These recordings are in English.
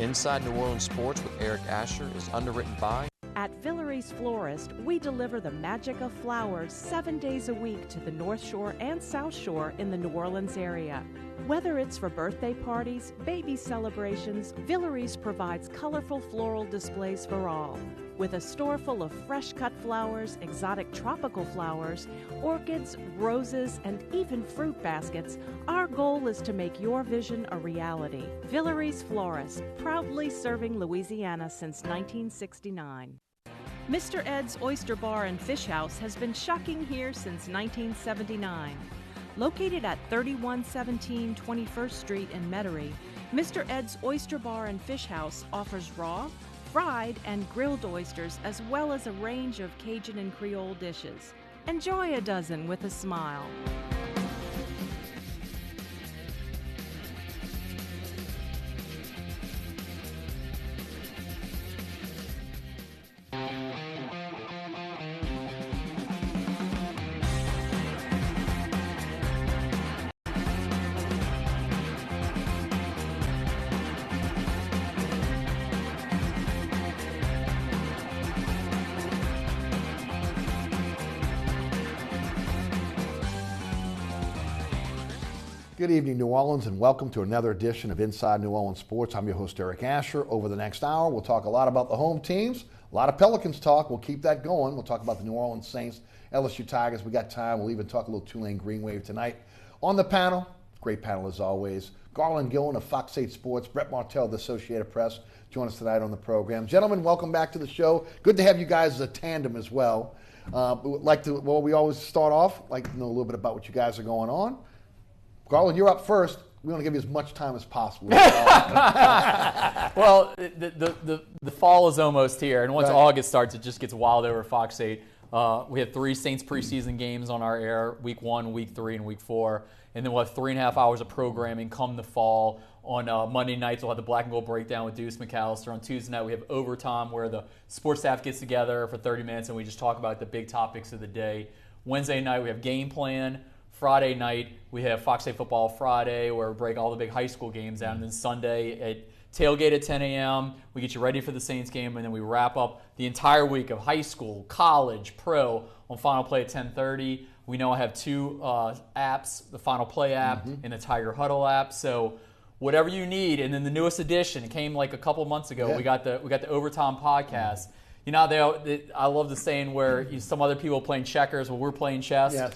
Inside New Orleans Sports with Eric Asher is underwritten by... At Villeries Florist, we deliver the magic of flowers 7 days a week to the North Shore and South Shore in the New Orleans area. Whether it's for birthday parties, baby celebrations, Villeries provides colorful floral displays for all. With a store full of fresh-cut flowers, exotic tropical flowers, orchids, roses, and even fruit baskets, our goal is to make your vision a reality. Villeries Florist, proudly serving Louisiana since 1969. Mr. Ed's Oyster Bar and Fish House has been shucking here since 1979. Located at 3117 21st Street in Metairie, Mr. Ed's Oyster Bar and Fish House offers raw, fried, and grilled oysters, as well as a range of Cajun and Creole dishes. Enjoy a dozen with a smile. Good evening, New Orleans, and welcome to another edition of Inside New Orleans Sports. I'm your host, Eric Asher. Over the next hour, we'll talk a lot about the home teams, a lot of Pelicans talk. We'll keep that going. We'll talk about the New Orleans Saints, LSU Tigers. We got time. We'll even talk a little Tulane Green Wave tonight. On the panel, great panel as always, Garland, Gillen of Fox 8 Sports, Brett Martel of the Associated Press, join us tonight on the program. Gentlemen, welcome back to the show. Good to have you guys as a tandem as well. We always start off, like to know a little bit about what you guys are going on. Garland, you're up first. We want to give you as much time as possible. Well, the fall is almost here, and once August starts, it just gets wild over Fox 8. We have 3 Saints preseason games on our air, week 1, week 3, and week 4. And then we'll have 3.5 hours of programming come the fall. On Monday nights, we'll have the Black and Gold Breakdown with Deuce McAllister. On Tuesday night, we have Overtime, where the sports staff gets together for 30 minutes, and we just talk about the big topics of the day. Wednesday night, we have Game Plan. Friday night, we have Fox 8 Football Friday, where we break all the big high school games down. And then Sunday at tailgate at 10 a.m., we get you ready for the Saints game, and then we wrap up the entire week of high school, college, pro on Final Play at 10:30. We know I have 2 apps, the Final Play app and the Tiger Huddle app. So whatever you need, and then the newest edition, it came like a couple months ago. Yeah. We got the Overtime podcast. You know, I love the saying where some other people are playing checkers while we're playing chess. Yes.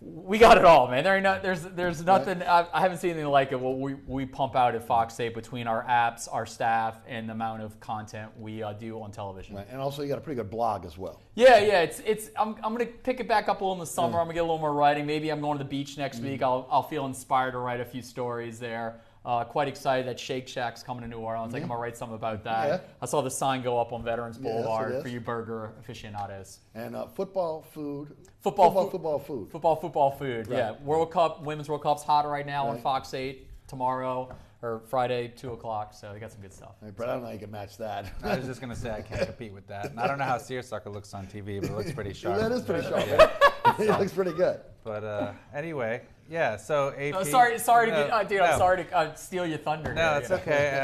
We got it all, man. There's nothing. I haven't seen anything like it. What we pump out at Fox 8 between our apps, our staff, and the amount of content we do on television. Right. And also, you got a pretty good blog as well. Yeah. I'm gonna pick it back up a little in the summer. I'm gonna get a little more writing. Maybe I'm going to the beach next week. I'll feel inspired to write a few stories there. Quite excited that Shake Shack's coming to New Orleans. I think I'm going to write something about that. Yeah. I saw the sign go up on Veterans Boulevard for you burger aficionados. And football food. Football food. Right. Yeah. World Cup, Women's World Cup's hot right now on Fox 8 tomorrow or Friday, 2 o'clock. So they got some good stuff. Hey, Brett, I don't know how you can match that. I was just going to say I can't compete with that. And I don't know how seersucker looks on TV, but it looks pretty sharp. That is pretty sharp. Yeah. It looks pretty good. But anyway, yeah, so AP. Sorry to steal your thunder. No, here, it's okay.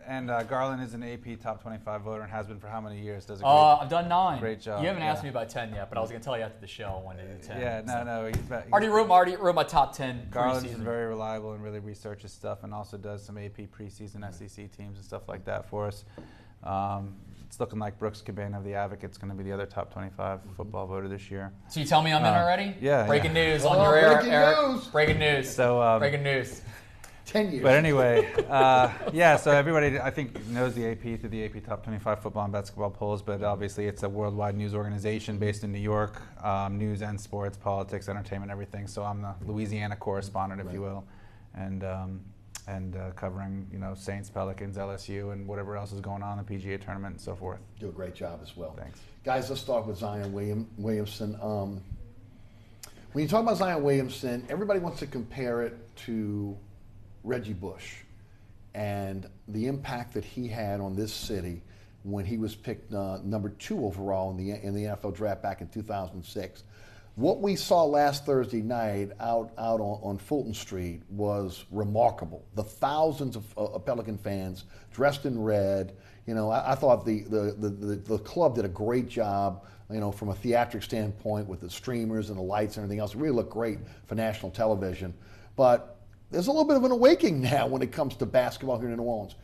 And Garland is an AP Top 25 voter and has been for how many years? Does I've done 9. Great job. You haven't asked me about 10 yet, but I was going to tell you after the show when to do 10. Yeah, no. He's already wrote my top 10 Garland's preseason. very reliable and really researches stuff and also does some AP preseason SEC teams and stuff like that for us. It's looking like Brooks Cabana of the Advocate's going to be the other top 25 football voter this year. So you tell me I'm in already? Yeah. Breaking news on your air, Eric. Breaking news. So, breaking news. 10 years. But anyway, so everybody, I think, knows the AP through the AP Top 25 football and basketball polls, but obviously it's a worldwide news organization based in New York, news and sports, politics, entertainment, everything. So I'm the Louisiana correspondent, if you will, and covering, Saints, Pelicans, LSU, and whatever else is going on in the PGA tournament and so forth. Do a great job as well. Thanks. Guys, let's start with Zion Williamson. When you talk about Zion Williamson, everybody wants to compare it to Reggie Bush and the impact that he had on this city when he was picked number 2 overall in the NFL draft back in 2006. What we saw last Thursday night out on Fulton Street was remarkable. The thousands of Pelican fans dressed in red. You know, I thought the club did a great job, you know, from a theatric standpoint with the streamers and the lights and everything else. It really looked great for national television. But there's a little bit of an awakening now when it comes to basketball here in New Orleans.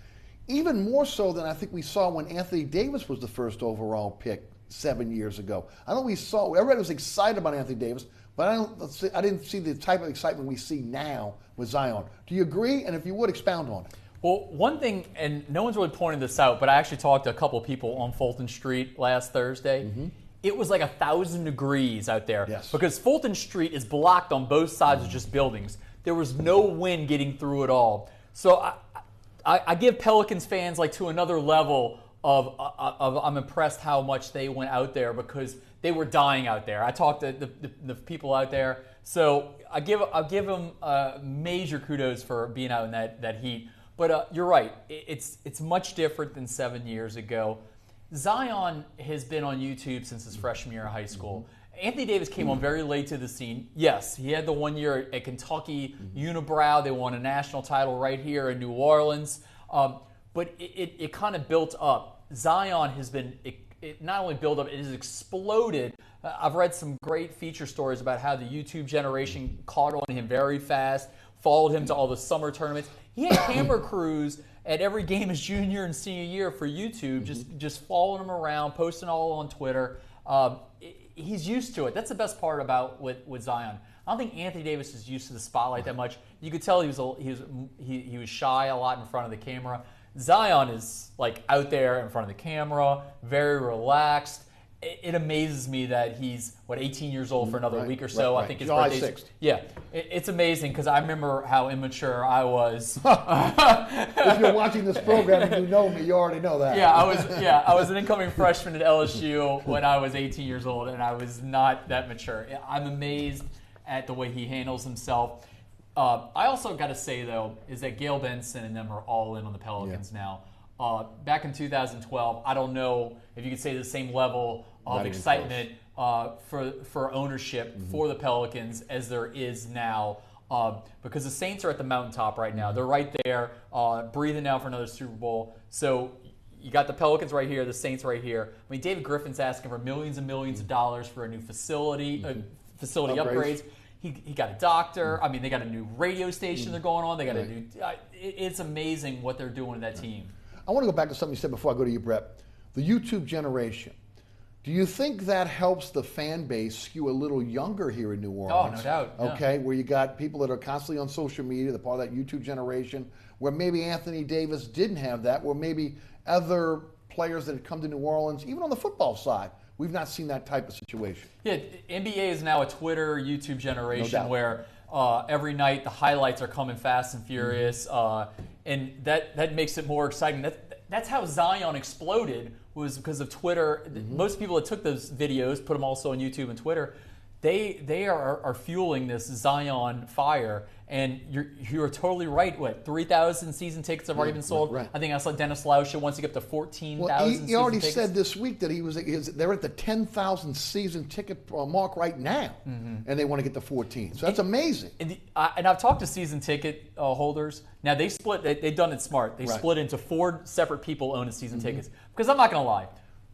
Even more so than I think we saw when Anthony Davis was the first overall pick 7 years ago. I know everybody was excited about Anthony Davis, but I didn't see the type of excitement we see now with Zion. Do you agree? And if you would, expound on it. Well, one thing, and no one's really pointing this out, but I actually talked to a couple of people on Fulton Street last Thursday. Mm-hmm. It was like 1,000 degrees out there. Yes. Because Fulton Street is blocked on both sides of just buildings. There was no wind getting through at all. So I give Pelicans fans like to another level of I'm impressed how much they went out there because they were dying out there. I talked to the people out there. So I give them major kudos for being out in that heat. But you're right. It's much different than 7 years ago. Zion has been on YouTube since his freshman year of high school. Mm-hmm. Anthony Davis came on very late to the scene. Yes, he had the 1 year at Kentucky, Unibrow. They won a national title right here in New Orleans. But it kind of built up. Zion has been it not only built up, it has exploded. I've read some great feature stories about how the YouTube generation caught on to him very fast, followed him to all the summer tournaments. He had camera crews at every game his junior and senior year for YouTube, just following him around, posting all on Twitter. He's used to it. That's the best part about with Zion. I don't think Anthony Davis is used to the spotlight that much. You could tell he was shy a lot in front of the camera. Zion is like out there in front of the camera, very relaxed. It amazes me that he's 18 years old for another week or so. I think his July birthday's 6th. Yeah, it's amazing because I remember how immature I was. If you're watching this program and you know me, you already know that. I was an incoming freshman at LSU when I was 18 years old, and I was not that mature. I'm amazed at the way he handles himself. I also got to say though is that Gail Benson and them are all in on the Pelicans now. Back in 2012, I don't know if you could say the same level of excitement for ownership for the Pelicans as there is now, because the Saints are at the mountaintop right now. They're right there, breathing now for another Super Bowl. So you got the Pelicans right here, the Saints right here. I mean, David Griffin's asking for millions and millions of dollars for a new facility upgrades. He got a doctor. I mean, they got a new radio station they're going on. They got a new. It's amazing what they're doing to that team. I want to go back to something you said before I go to you, Brett. The YouTube generation. Do you think that helps the fan base skew a little younger here in New Orleans? Oh, no doubt. Yeah. Okay, where you got people that are constantly on social media, they're part of that YouTube generation, where maybe Anthony Davis didn't have that, where maybe other players that had come to New Orleans, even on the football side, we've not seen that type of situation. Yeah, NBA is now a Twitter, YouTube generation where every night the highlights are coming fast and furious, and that makes it more exciting. That's how Zion exploded, was because of Twitter. Most people that took those videos, put them also on YouTube and Twitter, they are fueling this Zion fire. And you're totally right. 3,000 season tickets have already been sold. Right. I think I saw Dennis Lauscha wants to get up to 14,000 he already tickets. said this week that they're at the 10,000 season ticket mark right now, and they want to get to 14. So that's amazing. And I've talked to season ticket holders. Now they split. They've done it smart. They split into 4 separate people owning season tickets. Because I'm not going to lie,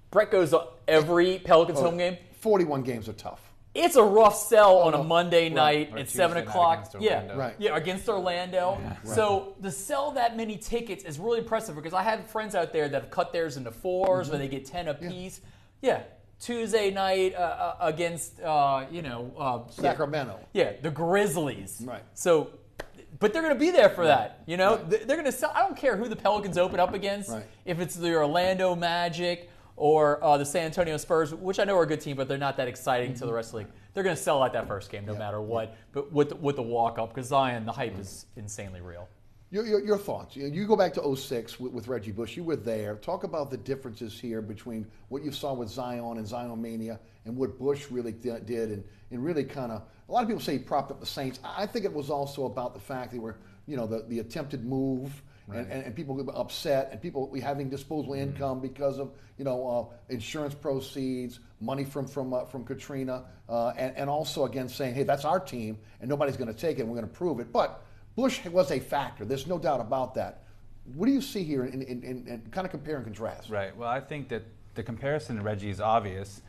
Brett goes to every Pelicans home game. 41 games are tough. It's a rough sell on a Monday night at 7 o'clock. Against Against Orlando. So to sell that many tickets is really impressive because I have friends out there that have cut theirs into 4s where they get 10 apiece. Tuesday night against Sacramento. The Grizzlies. Right. So, but they're going to be there for that. You know, they're going to sell. I don't care who the Pelicans open up against. Right. If it's the Orlando Magic or the San Antonio Spurs, which I know are a good team, but they're not that exciting to the rest of the league. They're going to sell out that first game no matter what. But with the walk-up, because Zion, the hype is insanely real. Your thoughts. You go back to 06 with Reggie Bush. You were there. Talk about the differences here between what you saw with Zion and Zion Mania and what Bush really did and really kind of, a lot of people say he propped up the Saints. I think it was also about the fact they were, the attempted move and people get upset, and people having disposable income because of insurance proceeds, money from Katrina, and also again saying, hey, that's our team, and nobody's going to take it, and we're going to prove it. But Bush was a factor. There's no doubt about that. What do you see here in kind of compare and contrast? Right. Well, I think that the comparison to Reggie is obvious.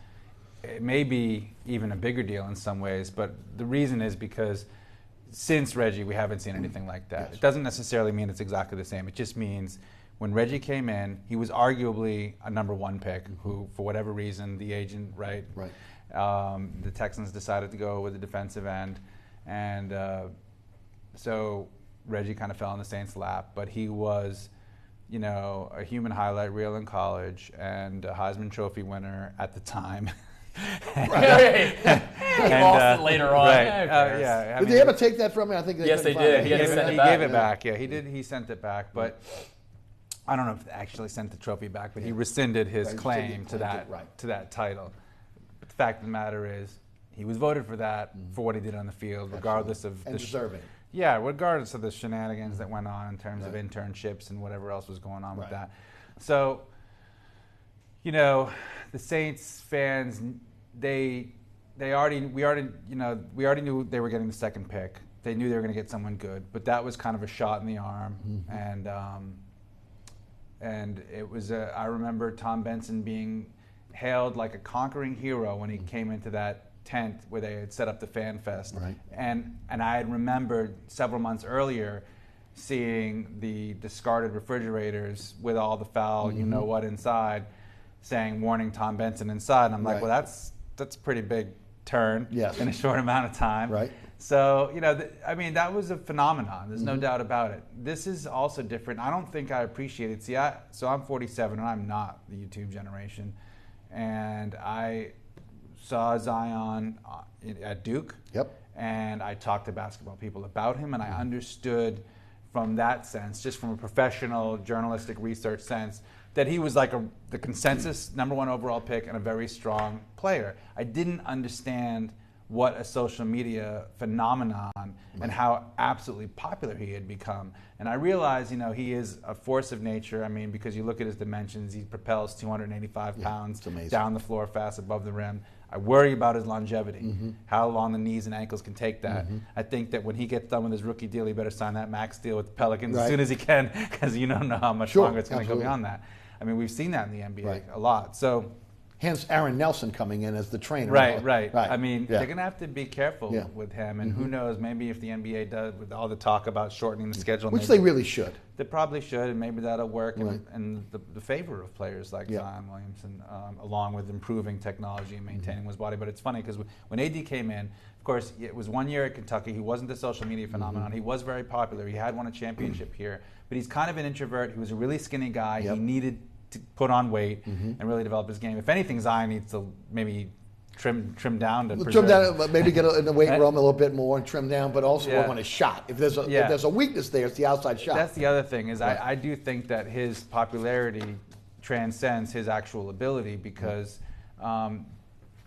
It may be even a bigger deal in some ways, but the reason is because since Reggie, we haven't seen anything like that. Yes. It doesn't necessarily mean it's exactly the same. It just means when Reggie came in, he was arguably a number one pick who, for whatever reason, the agent, right. The Texans decided to go with the defensive end, and so Reggie kind of fell in the Saints' lap, but he was, a human highlight reel in college and a Heisman Trophy winner at the time. He lost it later on. Right. Did they ever take that from me? I think yes, they He did. gave it back. Yeah, he did. He sent it back, but I don't know if they actually sent the trophy back. But he rescinded his claim to that title. But the fact of the matter is, he was voted for that for what he did on the field, regardless of and deserving. Yeah, regardless of the shenanigans that went on in terms of internships and whatever else was going on with that. So, the Saints fans, we already knew they were getting the second pick. They knew they were going to get someone good, but that was kind of a shot in the arm. And it was I remember Tom Benson being hailed like a conquering hero when he came into that tent where they had set up the Fan Fest. Right. And I had remembered several months earlier seeing the discarded refrigerators with all the foul, you-know-what inside, saying, warning Tom Benson inside. And I'm like, well, that's a pretty big turn in a short amount of time. Right. So, that was a phenomenon. There's no doubt about it. This is also different. I don't think I appreciate it. See, so I'm 47, and I'm not the YouTube generation. And I saw Zion at Duke. And I talked to basketball people about him, and I understood from that sense, just from a professional journalistic research sense, that he was like the consensus number one overall pick and a very strong player. I didn't understand what a social media phenomenon and how absolutely popular he had become. And I realized, he is a force of nature. I mean, because you look at his dimensions, he propels 285 pounds down the floor fast above the rim. I worry about his longevity, how long the knees and ankles can take that. I think that when he gets done with his rookie deal, he better sign that max deal with the Pelicans as soon as he can, because you don't know how much longer it's going to go beyond that. I mean, we've seen that in the NBA a lot. So, hence Aaron Nelson coming in as the trainer. Right. I mean, they're going to have to be careful with him. And who knows, maybe if the NBA does, with all the talk about shortening the schedule. Which they really should. They probably should, and maybe that'll work in the favor of players like Zion Williamson, along with improving technology and maintaining his body. But it's funny because when AD came in, of course, it was 1 year at Kentucky. He wasn't the social media phenomenon. He was very popular. He had won a championship here. But he's kind of an introvert. He was a really skinny guy. He needed to put on weight and really develop his game. If anything, Zion needs to maybe trim down to trim down, maybe get in the weight room a little bit more and trim down, but also work on his shot. If there's a weakness there, it's the outside shot. That's the other thing is I do think that his popularity transcends his actual ability because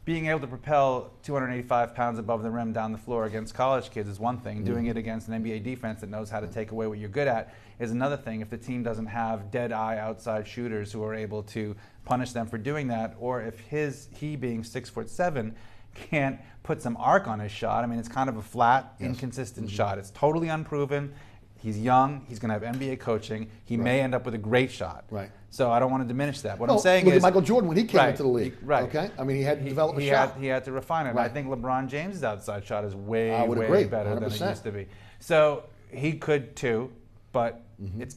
being able to propel 285 pounds above the rim down the floor against college kids is one thing. Doing it against an NBA defense that knows how to take away what you're good at is another thing. If the team doesn't have dead-eye outside shooters who are able to punish them for doing that, or if he being 6'7" can't put some arc on his shot. I mean, it's kind of a flat, inconsistent shot. It's totally unproven. He's young. He's going to have NBA coaching. He may end up with a great shot. So I don't want to diminish that. What I'm saying look is, at Michael Jordan when he came into the league. Okay, I mean he had to develop a shot. He had to refine it. I think LeBron James' outside shot is way better 100%. Than it used to be. So he could too, but you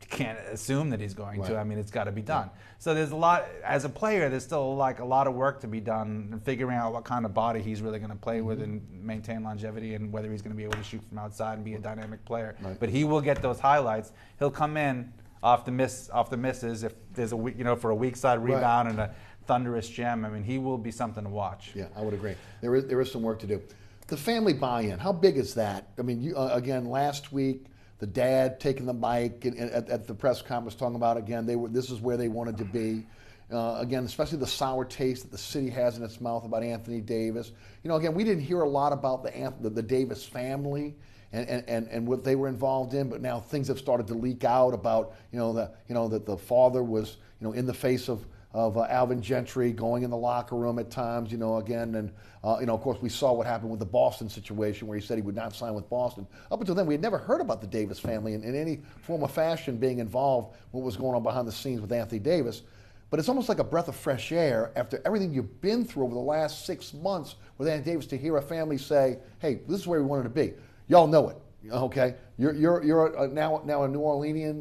can't assume that he's going to. I mean, it's got to be done. So there's a lot, as a player, there's still like a lot of work to be done in figuring out what kind of body he's really going to play with and maintain longevity, and whether he's going to be able to shoot from outside and be a dynamic player. But he will get those highlights. He'll come in off the misses if there's a for a weak side rebound and a thunderous gem. I mean, he will be something to watch. Yeah, I would agree. There is some work to do. The family buy-in, how big is that? I mean, you, again, last week, the dad taking the mic at the press conference talking about, again, this is where they wanted to be. Again, especially the sour taste that the city has in its mouth about Anthony Davis. Again, we didn't hear a lot about the Davis family and what they were involved in. But now things have started to leak out about that the father was in the face of Alvin Gentry going in the locker room at times, again, and of course we saw what happened with the Boston situation where he said he would not sign with Boston. Up until then, we had never heard about the Davis family in any form or fashion being involved with what was going on behind the scenes with Anthony Davis. But it's almost like a breath of fresh air after everything you've been through over the last 6 months with Anthony Davis to hear a family say, "Hey, this is where we wanted to be." Y'all know it, okay? You're now a New Orleanian,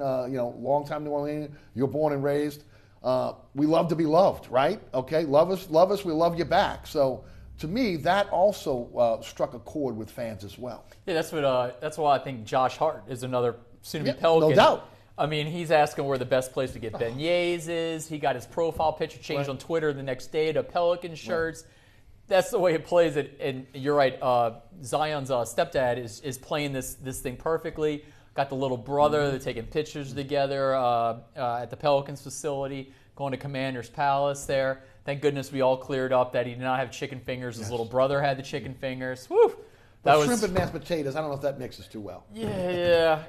longtime New Orleanian. You're born and raised. We love to be loved, right? Okay, love us, we love you back. So to me, that also struck a chord with fans as well. Yeah, that's why I think Josh Hart is another soon-to-be Pelican. No doubt. I mean, he's asking where the best place to get beignets is. He got his profile picture changed on Twitter the next day to Pelican shirts. Right. That's the way it plays it. And you're right, Zion's stepdad is playing this thing perfectly. Got the little brother. They're taking pictures together at the Pelicans facility, going to Commander's Palace there. Thank goodness we all cleared up that he did not have chicken fingers. His little brother had the chicken fingers. Woo! Shrimp and mashed potatoes, I don't know if that mixes too well. Yeah.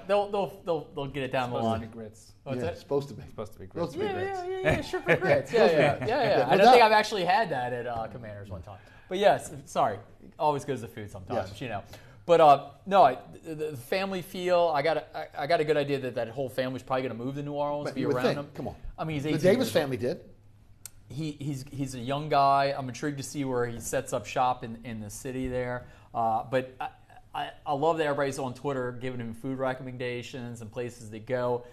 They'll get it down the line. Grits. What's It's supposed to be. Grits. Yeah, shrimp and grits. Yeah. I don't think I've actually had that at Commander's one time. But yes, sorry. Always goes to food sometimes, But no, the family feel. I got a good idea that whole family's probably going to move to New Orleans, But be you would around think, him. come on. I mean, he's The 18 Davis years family did. He's a young guy. I'm intrigued to see where he sets up shop in the city there. But I love that everybody's on Twitter giving him food recommendations and places to go.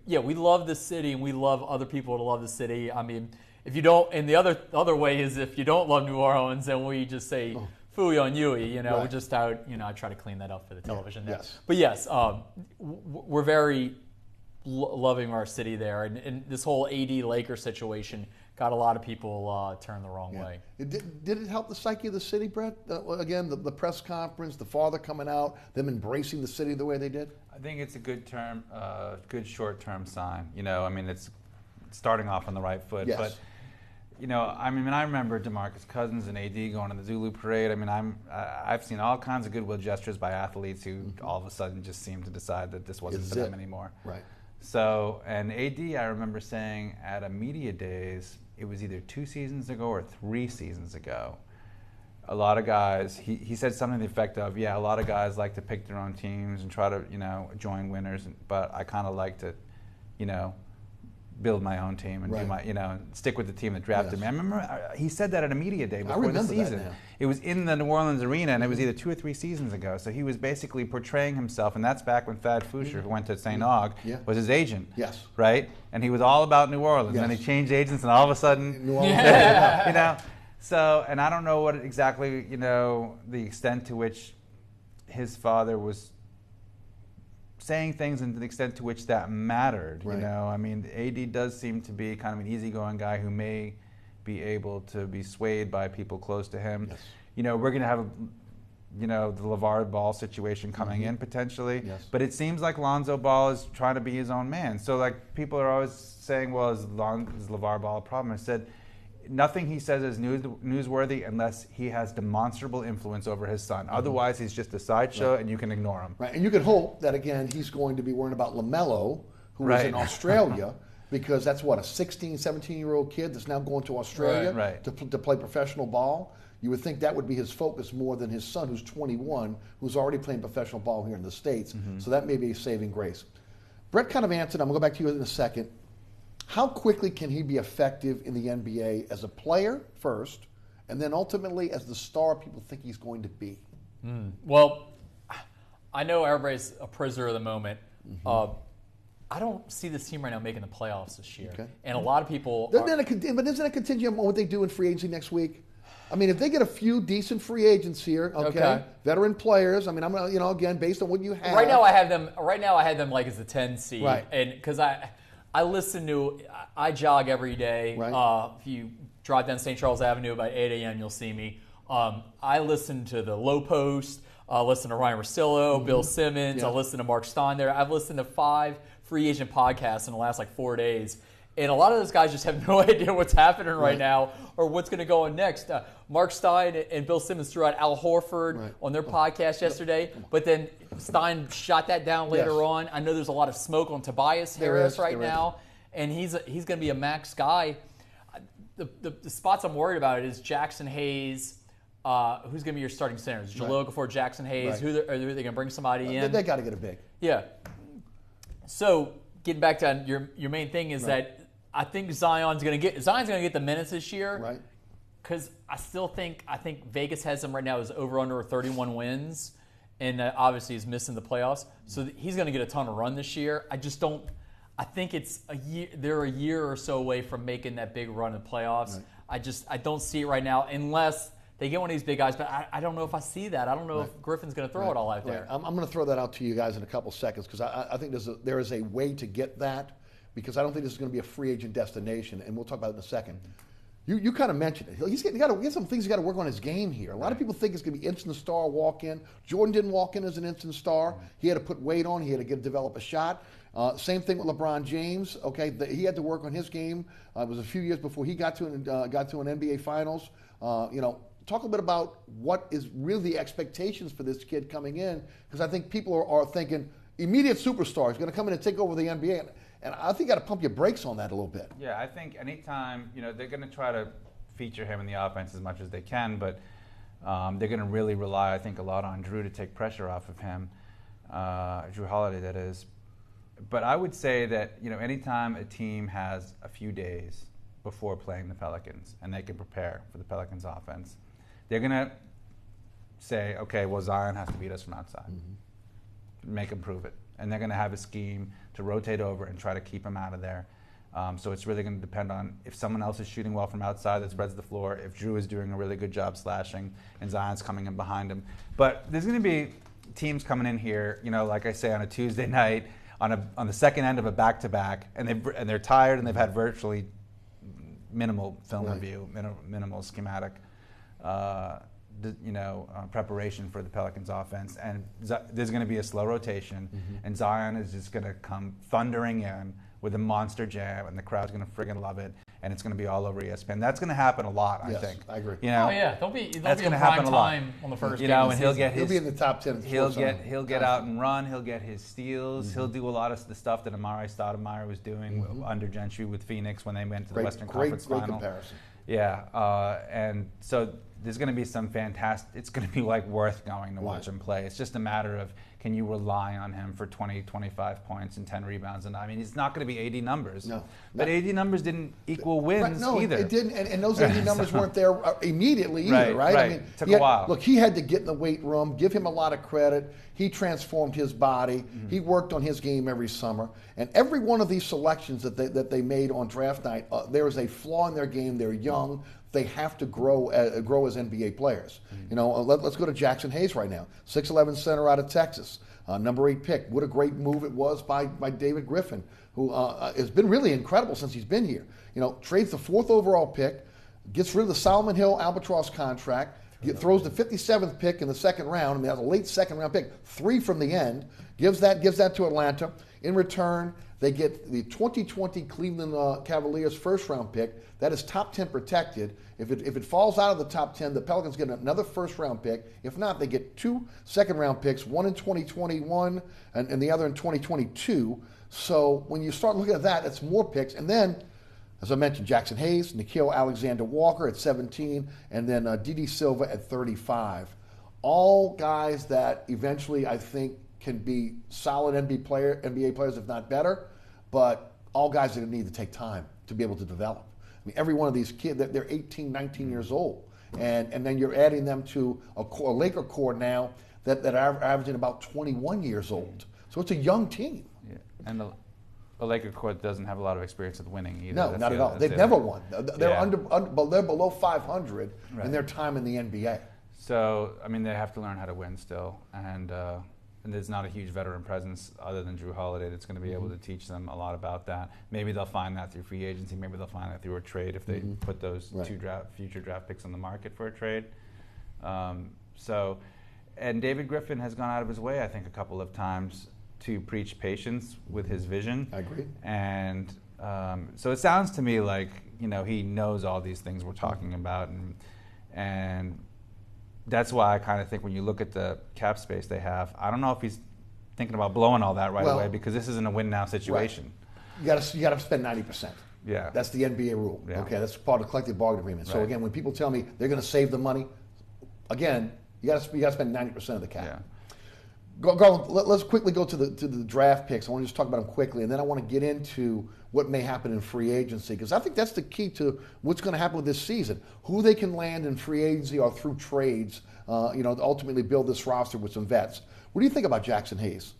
Yeah, we love the city and we love other people to love the city. I mean, if you don't, and the other way is if you don't love New Orleans, then we just say "Fooey on Yui." We're just out. I try to clean that up for the television there. Yes. But yes, we're very loving our city there, and this whole AD Lakers situation got a lot of people turned the wrong way. Did it help the psyche of the city, Brett? Again, the press conference, the father coming out, them embracing the city the way they did? I think it's a good short-term sign. I mean, it's starting off on the right foot. Yes. But, I remember DeMarcus Cousins and AD going to the Zulu parade. I mean, I've seen all kinds of goodwill gestures by athletes who all of a sudden just seemed to decide that this wasn't for them anymore. Right. So, and AD, I remember saying at a media days, it was either 2 seasons ago or 3 seasons ago, a lot of guys, he said something to the effect of, a lot of guys like to pick their own teams and try to, join winners, but I kind of like to, build my own team and do my, stick with the team that drafted me. I remember he said that at a media day before the season. It was in the New Orleans arena, and it was either 2 or 3 seasons ago. So he was basically portraying himself, and that's back when Thad Foucher, who went to St. Aug, was his agent. Yes. Right? And he was all about New Orleans. And then he changed agents, and all of a sudden, New Orleans, So, and I don't know what exactly, the extent to which his father was saying things and to the extent to which that mattered. I mean, AD does seem to be kind of an easygoing guy who may be able to be swayed by people close to him. Yes. We're going to have the LeVar Ball situation coming in potentially. Yes. But it seems like Lonzo Ball is trying to be his own man. So people are always saying, well, is LeVar Ball a problem? I said, nothing he says is newsworthy unless he has demonstrable influence over his son. Otherwise, he's just a sideshow, and you can ignore him. Right, and you can hope that, again, he's going to be worrying about LaMelo, who is in Australia, because that's what, a 16, 17-year-old kid that's now going to Australia to play professional ball. You would think that would be his focus more than his son, who's 21, who's already playing professional ball here in the States. So that may be a saving grace. Brett kind of answered. I'm going to go back to you in a second. How quickly can he be effective in the NBA as a player first, and then ultimately as the star people think he's going to be? Well, I know everybody's a prisoner of the moment. I don't see this team right now making the playoffs this year. Okay. And a lot of people But isn't it contingent on what they do in free agency next week? I mean, if they get a few decent free agents here, veteran players. I mean, I'm again based on what you have. Right now, I have them like as the 10 seed, and because I listen to, I jog every day. If you drive down St. Charles Avenue about 8 a.m., you'll see me. I listen to the Low Post. I listen to Ryan Russillo, Bill Simmons. I listen to Mark Stein there. I've listened to 5 free agent podcasts in the last 4 days. And a lot of those guys just have no idea what's happening right now or what's going to go on next. Mark Stein and Bill Simmons threw out Al Horford on their podcast yesterday, but then Stein shot that down later on. I know there's a lot of smoke on Tobias Harris right now, and he's going to be a max guy. The spots I'm worried about is Jackson Hayes. Who's going to be your starting centers? Jalil Okafor, Jackson Hayes. Are they going to bring somebody in? They got to get a big. Yeah. So getting back to your main thing is that I think Zion's going to get the minutes this year. Right. Because I think Vegas has him right now as over under 31 wins, and obviously he's missing the playoffs. So he's going to get a ton of run this year. I just don't. I think it's a year. They're a year or so away from making that big run in the playoffs. Right. I don't see it right now unless they get one of these big guys, but I don't know if I see that. I don't know if Griffin's going to throw it all out there. I'm going to throw that out to you guys in a couple seconds because I think there is a way to get that because I don't think this is going to be a free agent destination, and we'll talk about it in a second. You kind of mentioned it. He's got some things he's got to work on his game here. A lot of people think it's going to be instant star walk-in. Jordan didn't walk in as an instant star. He had to put weight on. He had to develop a shot. Same thing with LeBron James. Okay, he had to work on his game. It was a few years before he got to an NBA Finals. Talk a little bit about what is really the expectations for this kid coming in, because I think people are thinking immediate superstar is going to come in and take over the NBA. And I think you got to pump your brakes on that a little bit. Yeah, I think anytime, they're going to try to feature him in the offense as much as they can, but they're going to really rely, I think, a lot on Drew to take pressure off of him, Drew Holiday, that is. But I would say that, anytime a team has a few days before playing the Pelicans and they can prepare for the Pelicans offense, they're going to say, okay, well, Zion has to beat us from outside. Make him prove it. And they're going to have a scheme to rotate over and try to keep him out of there. So it's really going to depend on if someone else is shooting well from outside that spreads the floor, if Drew is doing a really good job slashing, and Zion's coming in behind him. But there's going to be teams coming in here, like I say, on a Tuesday night, on the second end of a back-to-back, and they're tired and they've had virtually minimal film review, minimal schematic preparation for the Pelicans offense, and there's going to be a slow rotation, and Zion is just going to come thundering in with a monster jam, and the crowd's going to friggin' love it, and it's going to be all over ESPN. That's going to happen a lot, I think. I agree. Don't be in prime time on the first game. And he'll be in the top 10. He'll get out and run. He'll get his steals. He'll do a lot of the stuff that Amari Stoudemire was doing under Gentry with Phoenix when they went to the Western Conference Final. Great comparison. Yeah, and so there's going to be some fantastic. It's going to be worth going to watch him play. It's just a matter of, can you rely on him for 20, 25 points and 10 rebounds? And I mean, it's not going to be 80 numbers. No. But 80 numbers didn't equal wins either. It didn't, and those 80 numbers weren't there immediately either, right? I mean, took a while. Look, he had to get in the weight room. Give him a lot of credit. He transformed his body. He worked on his game every summer. And every one of these selections that they made on draft night, there is a flaw in their game. They're young. They have to grow as NBA players. Let's go to Jackson Hayes right now. 6'11" center out of Texas. Number 8 pick. What a great move it was by David Griffin, who has been really incredible since he's been here. Trades the 4th overall pick, gets rid of the Solomon Hill Albatross contract, throws the 57th pick in the second round. I mean, that's a late second round pick, 3 from the end. Gives that to Atlanta. In return, they get the 2020 Cleveland Cavaliers first round pick. That is top 10 protected. If it falls out of the top 10, the Pelicans get another first round pick. If not, they get 2 second round picks, one in 2021 and the other in 2022. So when you start looking at that, it's more picks. And then, as I mentioned, Jackson Hayes, Nickeil Alexander-Walker at 17, and then Didi Silva at 35. All guys that eventually, I think, can be solid NBA players, if not better, but all guys that need to take time to be able to develop. I mean, every one of these kids, they're 18, 19 years old. And then you're adding them to a Laker core now that are averaging about 21 years old. So it's a young team. Yeah. And the Laker core doesn't have a lot of experience with winning either. No, not at all. They've never won. They're they're below 500 in their time in the NBA. So, I mean, they have to learn how to win still. And there's not a huge veteran presence other than Drew Holiday that's going to be able to teach them a lot about that. Maybe they'll find that through free agency. Maybe they'll find that through a trade if they put those 2 future draft picks on the market for a trade. And David Griffin has gone out of his way, I think, a couple of times to preach patience with his vision. I agree. And So it sounds to me like he knows all these things we're talking about, and that's why I kind of think when you look at the cap space they have, I don't know if he's thinking about blowing all that away, because this isn't a win now situation. Right. You got to spend 90%. Yeah, that's the NBA rule. Yeah. Okay, that's part of the collective bargaining agreement. So Right. again, when people tell me they're going to save the money, again, you got to spend 90% of the cap. Yeah. Garland, let's quickly go to the draft picks. I want to just talk about them quickly, and then I want to get into what may happen in free agency, because I think that's the key to what's going to happen with this season. Who they can land in free agency or through trades, to ultimately build this roster with some vets. What do you think about Jackson Hayes?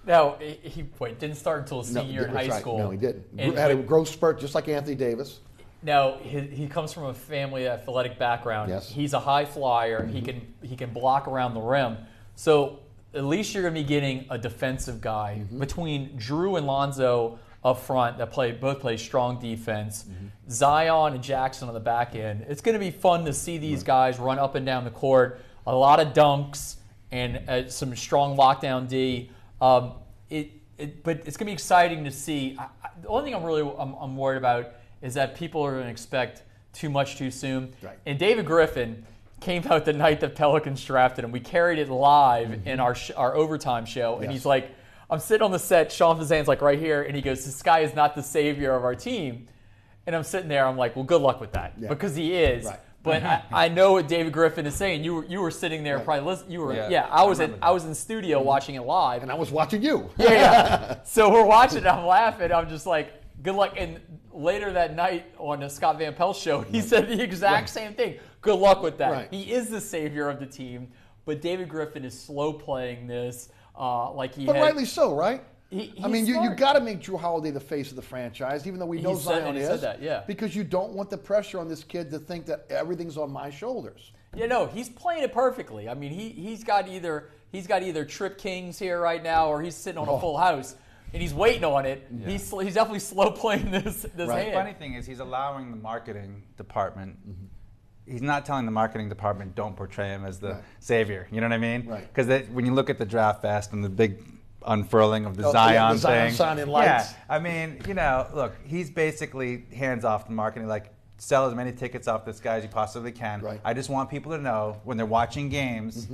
No, he didn't start until senior in high school. No, he didn't. Had a growth spurt just like Anthony Davis. No, he comes from a family athletic background. Yes. He's a high flyer. Mm-hmm. He can block around the rim. So at least you're going to be getting a defensive guy between Drew and Lonzo up front that both play strong defense. Zion and Jackson on the back end. It's going to be fun to see these guys run up and down the court. A lot of dunks and some strong lockdown D. But it's going to be exciting to see. The only thing I'm worried about is that people are going to expect too much too soon. Right. And David Griffin came out the night the Pelicans drafted him. We carried it live in our overtime show, and he's like, I'm sitting on the set, Sean Fazan's like right here, and he goes, this guy is not the savior of our team. And I'm sitting there, I'm like, well, good luck with that, because he is. Right. But I know what David Griffin is saying. You were sitting there probably listening. You were I was in studio watching it live, and I was watching you. So we're watching it. I'm laughing. I'm just like, good luck. And later that night on the Scott Van Pelt show, he said the exact same thing. Good luck with that. Right. He is the savior of the team, but David Griffin is slow playing this. But rightly so, right? He's I mean, you got to make Drew Holiday the face of the franchise, even though we know Zion is. He said that, because you don't want the pressure on this kid to think that everything's on my shoulders. Yeah, no, he's playing it perfectly. I mean, he's got either Trip Kings here right now, or he's sitting on a full house. And he's waiting on it. Yeah. He's definitely slow playing this hand. The funny thing is he's allowing the marketing department. He's not telling the marketing department don't portray him as the savior. You know what I mean? Right. Because when you look at the draft fest and the big unfurling of the Zion thing. Signing lights. Yeah, I mean, look, he's basically hands off the marketing. Like, sell as many tickets off this guy as you possibly can. Right. I just want people to know when they're watching games,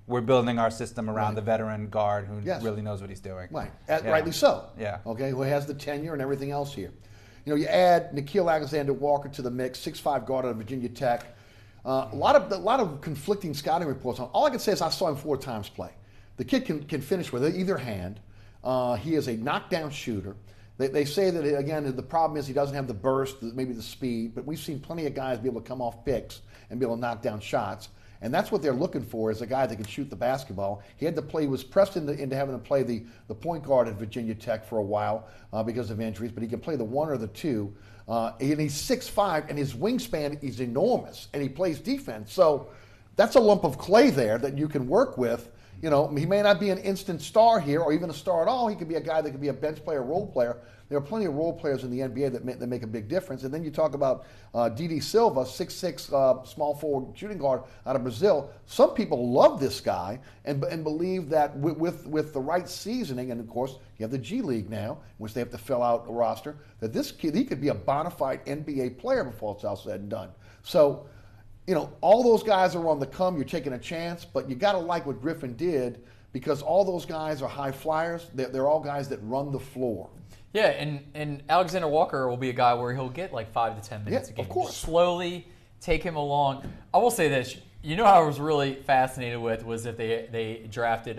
we're building our system around the veteran guard who really knows what he's doing. Right, rightly so. Yeah. Okay, who has the tenure and everything else here. You add Nickeil Alexander-Walker to the mix, 6'5" guard out of Virginia Tech. A lot of conflicting scouting reports on. All I can say is I saw him 4 times play. The kid can finish with either hand. He is a knockdown shooter. They say that, again, the problem is he doesn't have the burst, maybe the speed, but we've seen plenty of guys be able to come off picks and be able to knock down shots. And that's what they're looking for, is a guy that can shoot the basketball. He was pressed into having to play the point guard at Virginia Tech for a while because of injuries, but he can play the 1 or the 2. And he's 6'5", and his wingspan is enormous, and he plays defense. So that's a lump of clay there that you can work with. He may not be an instant star here or even a star at all. He could be a guy that could be a bench player, role player. There are plenty of role players in the NBA that make a big difference. And then you talk about Didi Silva, 6'6", small forward shooting guard out of Brazil. Some people love this guy and believe that with the right seasoning, and of course you have the G League now, in which they have to fill out a roster, that this kid, he could be a bona fide NBA player before it's all said and done. So, all those guys are on the come. You're taking a chance, but you got to like what Griffin did, because all those guys are high flyers. They're all guys that run the floor. Yeah, and Alexander Walker will be a guy where he'll get like 5 to 10 minutes a game. Of course. Slowly take him along. I will say this. What I was really fascinated with was if they drafted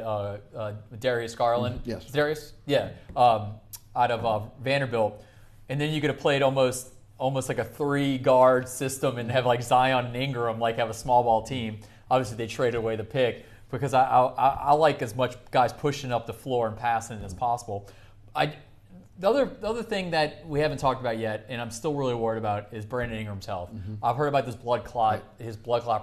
Darius Garland. Yes. Darius? Yeah. Out of Vanderbilt. And then you could have played almost like a 3-guard system and have like Zion and Ingram have a small ball team. Obviously, they traded away the pick because I like as much guys pushing up the floor and passing as possible. The other thing that we haven't talked about yet, and I'm still really worried about, is Brandon Ingram's health. I've heard about his blood clot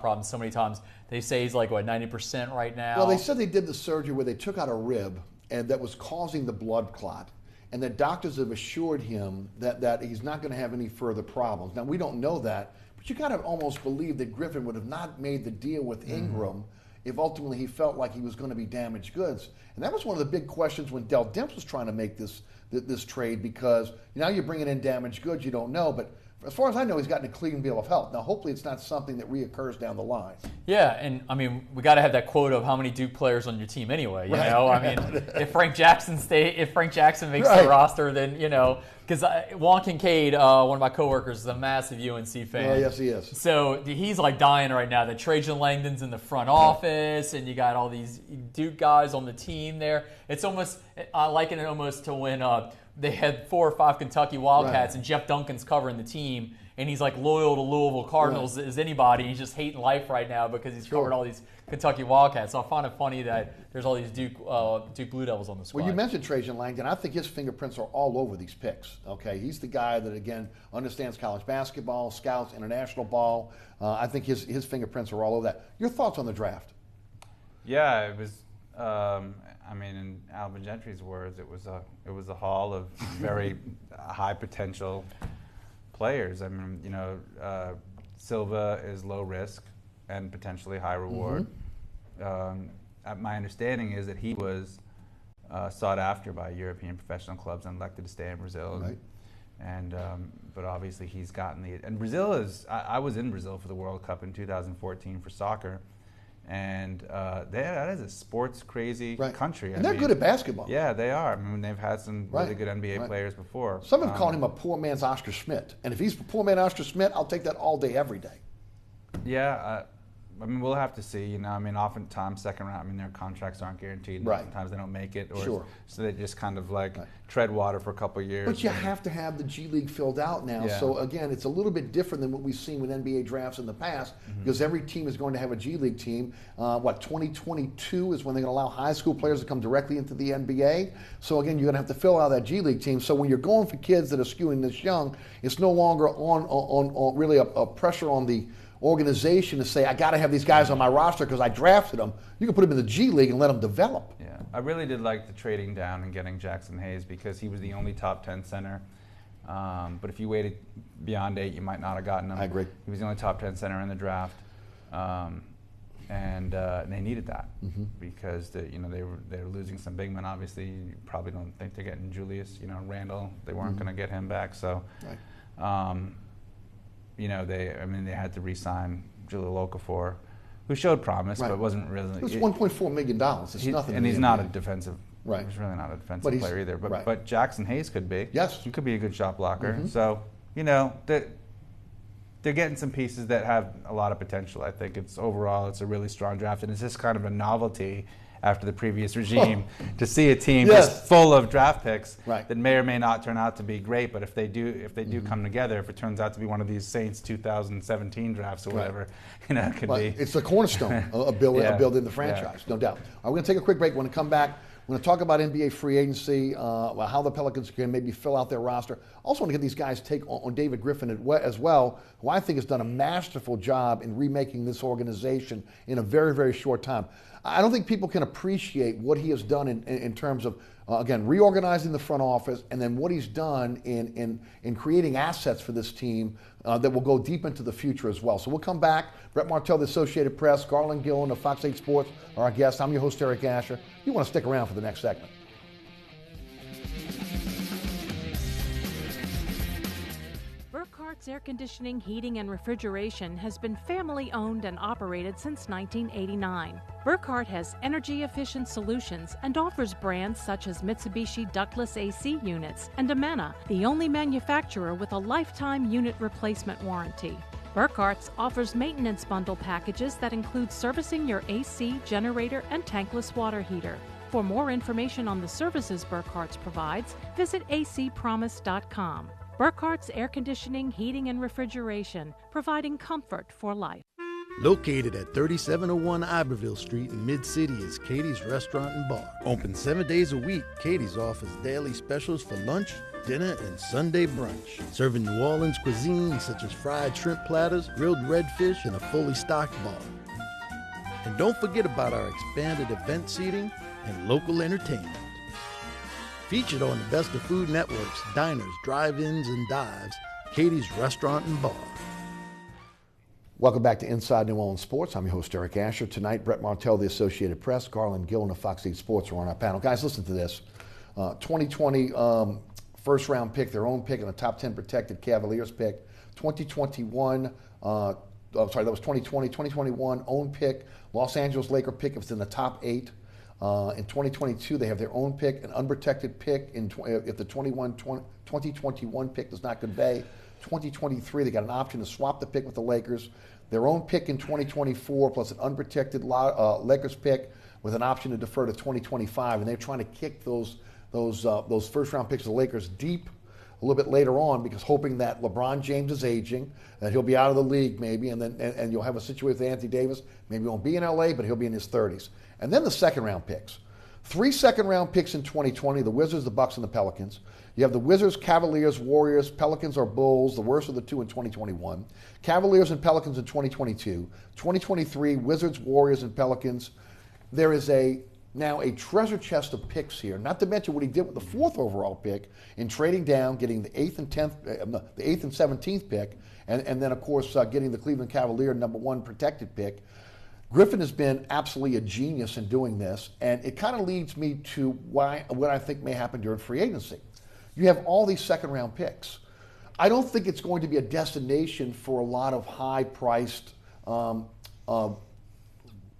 problem so many times. They say he's 90% right now. Well, they said they did the surgery where they took out a rib and that was causing the blood clot, and that doctors have assured him that he's not going to have any further problems. Now, we don't know that, but you got to almost believe that Griffin would have not made the deal with Ingram if ultimately he felt like he was going to be damaged goods. And that was one of the big questions when Dell Demps was trying to make this trade, because now you're bringing in damaged goods, you don't know. But as far as I know, he's gotten a clean bill of health. Now, hopefully it's not something that reoccurs down the line. Yeah, and I mean, we got to have that quote of how many Duke players on your team anyway. You know, I mean, if Frank Jackson makes the roster, then because Juan Kincaid, one of my coworkers, is a massive UNC fan. Oh, yes, he is. So he's like dying right now that Trajan Langdon's in the front office, and you got all these Duke guys on the team there. It's almost, I liken it almost to when they had 4 or 5 Kentucky Wildcats, and Jeff Duncan's covering the team, and he's like loyal to Louisville Cardinals as anybody. He's just hating life right now because he's covered all these Kentucky Wildcats. So I find it funny that there's all these Duke Blue Devils on the squad. Well, you mentioned Trajan Langdon. I think his fingerprints are all over these picks. Okay, he's the guy that, again, understands college basketball, scouts international ball. I think his fingerprints are all over that. Your thoughts on the draft? Yeah, it was. I mean, in Alvin Gentry's words, it was a haul of very high potential players. I mean, Silva is low risk and potentially high reward. My understanding is that he was sought after by European professional clubs and elected to stay in Brazil. Right. And but obviously he's gotten and Brazil is. I was in Brazil for the World Cup in 2014 for soccer. And that is a sports crazy country. And they're good at basketball. Yeah, they are. I mean, they've had some really good NBA players before. Some have called him a poor man's Oscar Schmidt. And if he's a poor man Oscar Schmidt, I'll take that all day, every day. Yeah, I mean, we'll have to see. I mean, oftentimes second round, I mean, their contracts aren't guaranteed. Sometimes they don't make it. So they just kind of tread water for a couple of years. But you have to have the G League filled out now. Yeah. So again, it's a little bit different than what we've seen with NBA drafts in the past, because every team is going to have a G League team. 2022 is when they're going to allow high school players to come directly into the NBA. So again, you're going to have to fill out that G League team. So when you're going for kids that are skewing this young, it's no longer on really a pressure on the organization to say, I got to have these guys on my roster because I drafted them. You can put them in the G League and let them develop. Yeah, I really did like the trading down and getting Jackson Hayes because he was the only top 10 center. But if you waited beyond 8, you might not have gotten him. I agree. He was the only top 10 center in the draft. And they needed that because they were losing some big men. Obviously, you probably don't think they're getting Julius, Randle. They weren't going to get him back. So, they had to re-sign Julio Okafor, who showed promise, but wasn't really. It was $1.4 million. It's nothing. And he's not a defensive. Right. He's really not a defensive player either. But Jackson Hayes could be. Yes. He could be a good shot blocker. So, they're getting some pieces that have a lot of potential. I think it's a really strong draft, and it's just kind of a novelty after the previous regime to see a team just full of draft picks that may or may not turn out to be great. But if they do come together, if it turns out to be one of these Saints 2017 drafts or whatever, it could be. It's the cornerstone of building the franchise, no doubt. We're going to take a quick break. When we come back, we're going to talk about NBA free agency, how the Pelicans can maybe fill out their roster. Also want to get these guys' take on David Griffin as well, who I think has done a masterful job in remaking this organization in a very, very short time. I don't think people can appreciate what he has done in terms of, again, reorganizing the front office, and then what he's done in creating assets for this team that will go deep into the future as well. So we'll come back. Brett Martel, the Associated Press, Garland, Gillen of Fox 8 Sports are our guests. I'm your host, Eric Asher. You want to stick around for the next segment. Burkhart's Air Conditioning, Heating, and Refrigeration has been family-owned and operated since 1989. Burkhart has energy-efficient solutions and offers brands such as Mitsubishi ductless AC units and Amana, the only manufacturer with a lifetime unit replacement warranty. Burkhart's offers maintenance bundle packages that include servicing your AC, generator, and tankless water heater. For more information on the services Burkhart's provides, visit acpromise.com. Burkhart's Air Conditioning, Heating, and Refrigeration, providing comfort for life. Located at 3701 Iberville Street in Mid-City is Katie's Restaurant and Bar. Open 7 days a week, Katie's offers daily specials for lunch, dinner, and Sunday brunch. Serving New Orleans cuisine such as fried shrimp platters, grilled redfish, and a fully stocked bar. And don't forget about our expanded event seating and local entertainment. Featured on the Best of Food Network's diners, drive-ins, and dives, Katie's Restaurant and Bar. Welcome back to Inside New Orleans Sports. I'm your host, Eric Asher. Tonight, Brett Martel, the Associated Press, Garland, Gillen of Fox 8 Sports are on our panel. Guys, listen to this. 2020 first-round pick, their own pick, and a top 10 protected Cavaliers pick. 2021, that was 2020. 2021, own pick, Los Angeles Laker pick if it's in the top 8. In 2022, they have their own pick, an unprotected pick if the 2021 pick does not convey. 2023, they got an option to swap the pick with the Lakers. Their own pick in 2024 plus an unprotected Lakers pick with an option to defer to 2025, and they're trying to kick those first-round picks of the Lakers deep a little bit later on because hoping that LeBron James is aging, that he'll be out of the league maybe, and you'll have a situation with Anthony Davis. Maybe he won't be in LA, but he'll be in his 30s. And then the second-round picks. 3 second-round picks in 2020, the Wizards, the Bucks, and the Pelicans. You have the Wizards, Cavaliers, Warriors, Pelicans or Bulls, the worst of the two in 2021. Cavaliers and Pelicans in 2022. 2023, Wizards, Warriors, and Pelicans. There is now a treasure chest of picks here, not to mention what he did with the 4th overall pick in trading down, getting the 8th and 17th pick, and then, of course, getting the Cleveland Cavalier #1 protected pick. Griffin has been absolutely a genius in doing this, and it kind of leads me to what I think may happen during free agency. You have all these second-round picks. I don't think it's going to be a destination for a lot of high-priced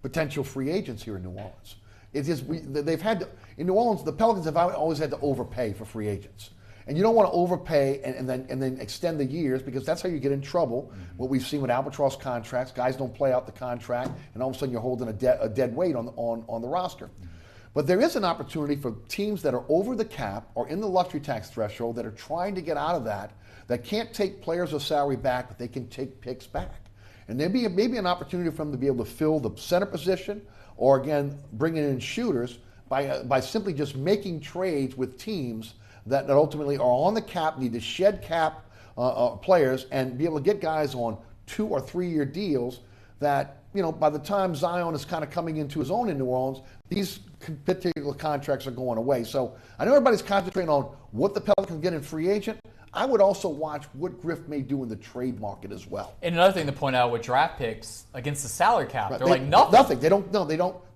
potential free agents here in New Orleans. In New Orleans, the Pelicans have always had to overpay for free agents. And you don't want to overpay and then extend the years because that's how you get in trouble. Mm-hmm. What we've seen with albatross contracts, guys don't play out the contract, and all of a sudden you're holding a dead weight on the roster. Mm-hmm. But there is an opportunity for teams that are over the cap or in the luxury tax threshold that are trying to get out of that can't take players or salary back, but they can take picks back. And there may be an opportunity for them to be able to fill the center position or, again, bringing in shooters by simply just making trades with teams that ultimately are on the cap, need to shed cap players and be able to get guys on 2 or 3 year deals that, by the time Zion is kind of coming into his own in New Orleans, these particular contracts are going away. So I know everybody's concentrating on what the Pelicans get in free agent. I would also watch what Griff may do in the trade market as well. And another thing to point out with draft picks against the salary cap, right. They're like nothing. Nothing. They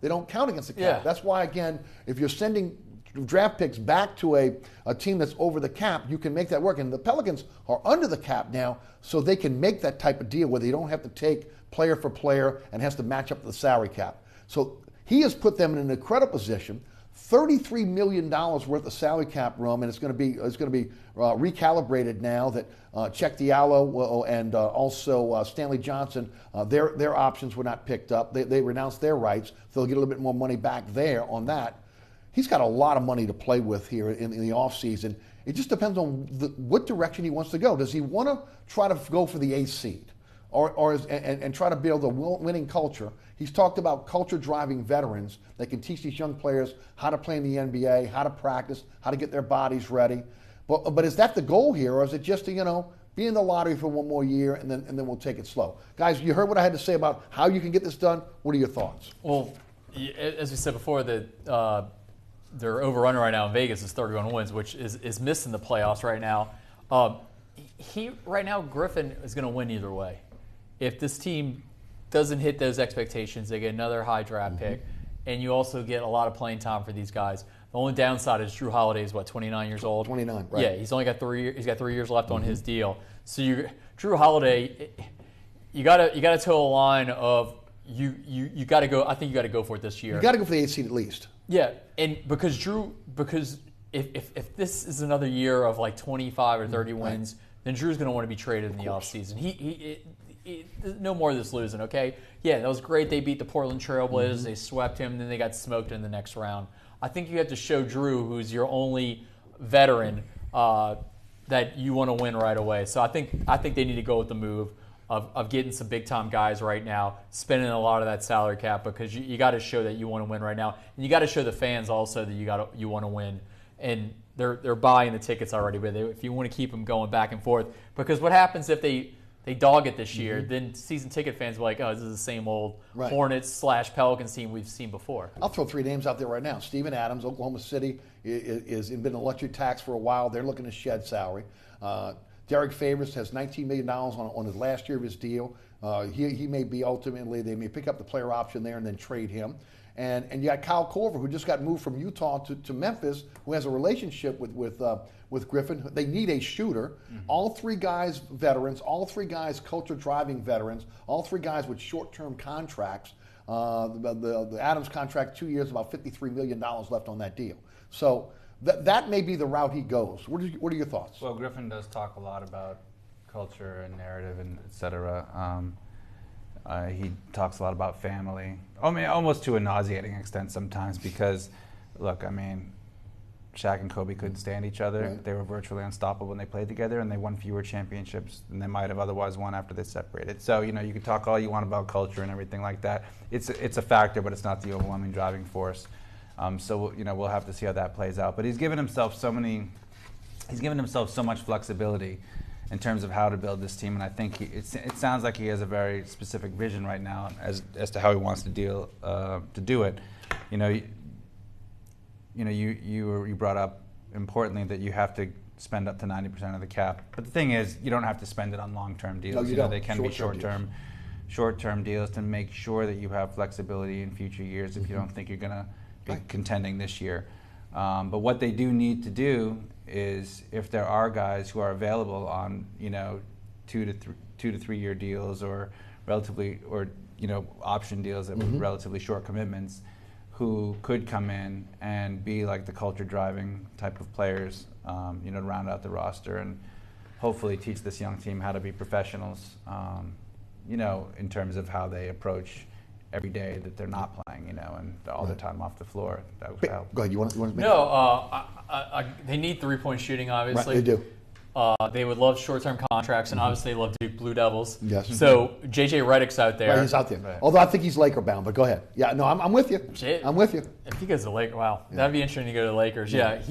don't count against the cap. Yeah. That's why, again, if you're sending draft picks back to a team that's over the cap, you can make that work. And the Pelicans are under the cap now, so they can make that type of deal where they don't have to take player for player and has to match up to the salary cap. So he has put them in an incredible position. $33 million worth of salary cap room, and it's going to be recalibrated now that Check Diallo and also Stanley Johnson, their options were not picked up. They renounced their rights, so they'll get a little bit more money back there on that. He's got a lot of money to play with here in the offseason. It just depends on what direction he wants to go. Does he want to try to go for the 8th seed and try to build a winning culture? He's talked about culture-driving veterans that can teach these young players how to play in the NBA, how to practice, how to get their bodies ready. But is that the goal here, or is it just to, be in the lottery for one more year and then we'll take it slow? Guys, you heard what I had to say about how you can get this done. What are your thoughts? Well, as we said before, their over-under right now in Vegas is 31 wins, which is missing the playoffs right now. Right now, Griffin is going to win either way. If this team doesn't hit those expectations, they get another high draft pick, and you also get a lot of playing time for these guys. The only downside is Drew Holiday is 29 years old. 29, right? Yeah, he's only got 3 years. He's got 3 years left on his deal. So Drew Holiday, you got to toe a line of you got to go. I think you got to go for it this year. You got to go for the 8th seed at least. Yeah, and because if this is another year of like 25 or 30 wins, then Drew's going to want to be traded in the offseason. He no more of this losing, okay? Yeah, that was great. They beat the Portland Trailblazers. They swept him. Then they got smoked in the next round. I think you have to show Drew, who's your only veteran, that you want to win right away. So I think they need to go with the move of getting some big-time guys right now, spending a lot of that salary cap because you got to show that you want to win right now. And you got to show the fans also that you want to win. And they're buying the tickets already, but if you want to keep them going back and forth. Because what happens if they dog it this year, then season ticket fans will be like, oh, this is the same old Hornets/Pelicans team we've seen before. I'll throw 3 names out there right now. Steven Adams, Oklahoma City, is been in luxury tax for a while. They're looking to shed salary. Derek Favors has $19 million on his last year of his deal. He may be ultimately, they may pick up the player option there and then trade him. And you got Kyle Korver, who just got moved from Utah to Memphis, who has a relationship with Griffin. They need a shooter. All three guys veterans, all three guys culture-driving veterans, all three guys with short-term contracts. The Adams contract, 2 years, about $53 million left on that deal. So that may be the route he goes. What are your thoughts? Well, Griffin does talk a lot about culture and narrative and et cetera. He talks a lot about family. I mean, almost to a nauseating extent sometimes because, look, I mean, Shaq and Kobe couldn't stand each other. Right. They were virtually unstoppable when they played together, and they won fewer championships than they might have otherwise won after they separated. So, you can talk all you want about culture and everything like that. It's a factor, but it's not the overwhelming driving force. So, we'll have to see how that plays out. But he's given himself so much flexibility in terms of how to build this team, and I think it sounds like he has a very specific vision right now as to how he wants to do it. You brought up importantly that you have to spend up to 90% of the cap, but the thing is, you don't have to spend it on long-term deals. No, you don't. They can be short-term deals to make sure that you have flexibility in future years if you don't think you're going to be contending this year. But what they do need to do is, if there are guys who are available on 2 to 3 year deals or option deals that with relatively short commitments, who could come in and be like the culture driving type of players, to round out the roster and hopefully teach this young team how to be professionals, in terms of how they approach every day that they're not playing, and all their time off the floor. That would help. Go ahead. You want to make No, they need three-point shooting, obviously. Right, they do. They would love short-term contracts, and obviously they love Duke Blue Devils. Yes. So J.J. Redick's out there. Right, he's out there. Right. Although I think he's Laker bound, but go ahead. Yeah, no, I'm with you. I'm with you. If he goes to the Lakers, wow, that'd be interesting to go to the Lakers. Yeah,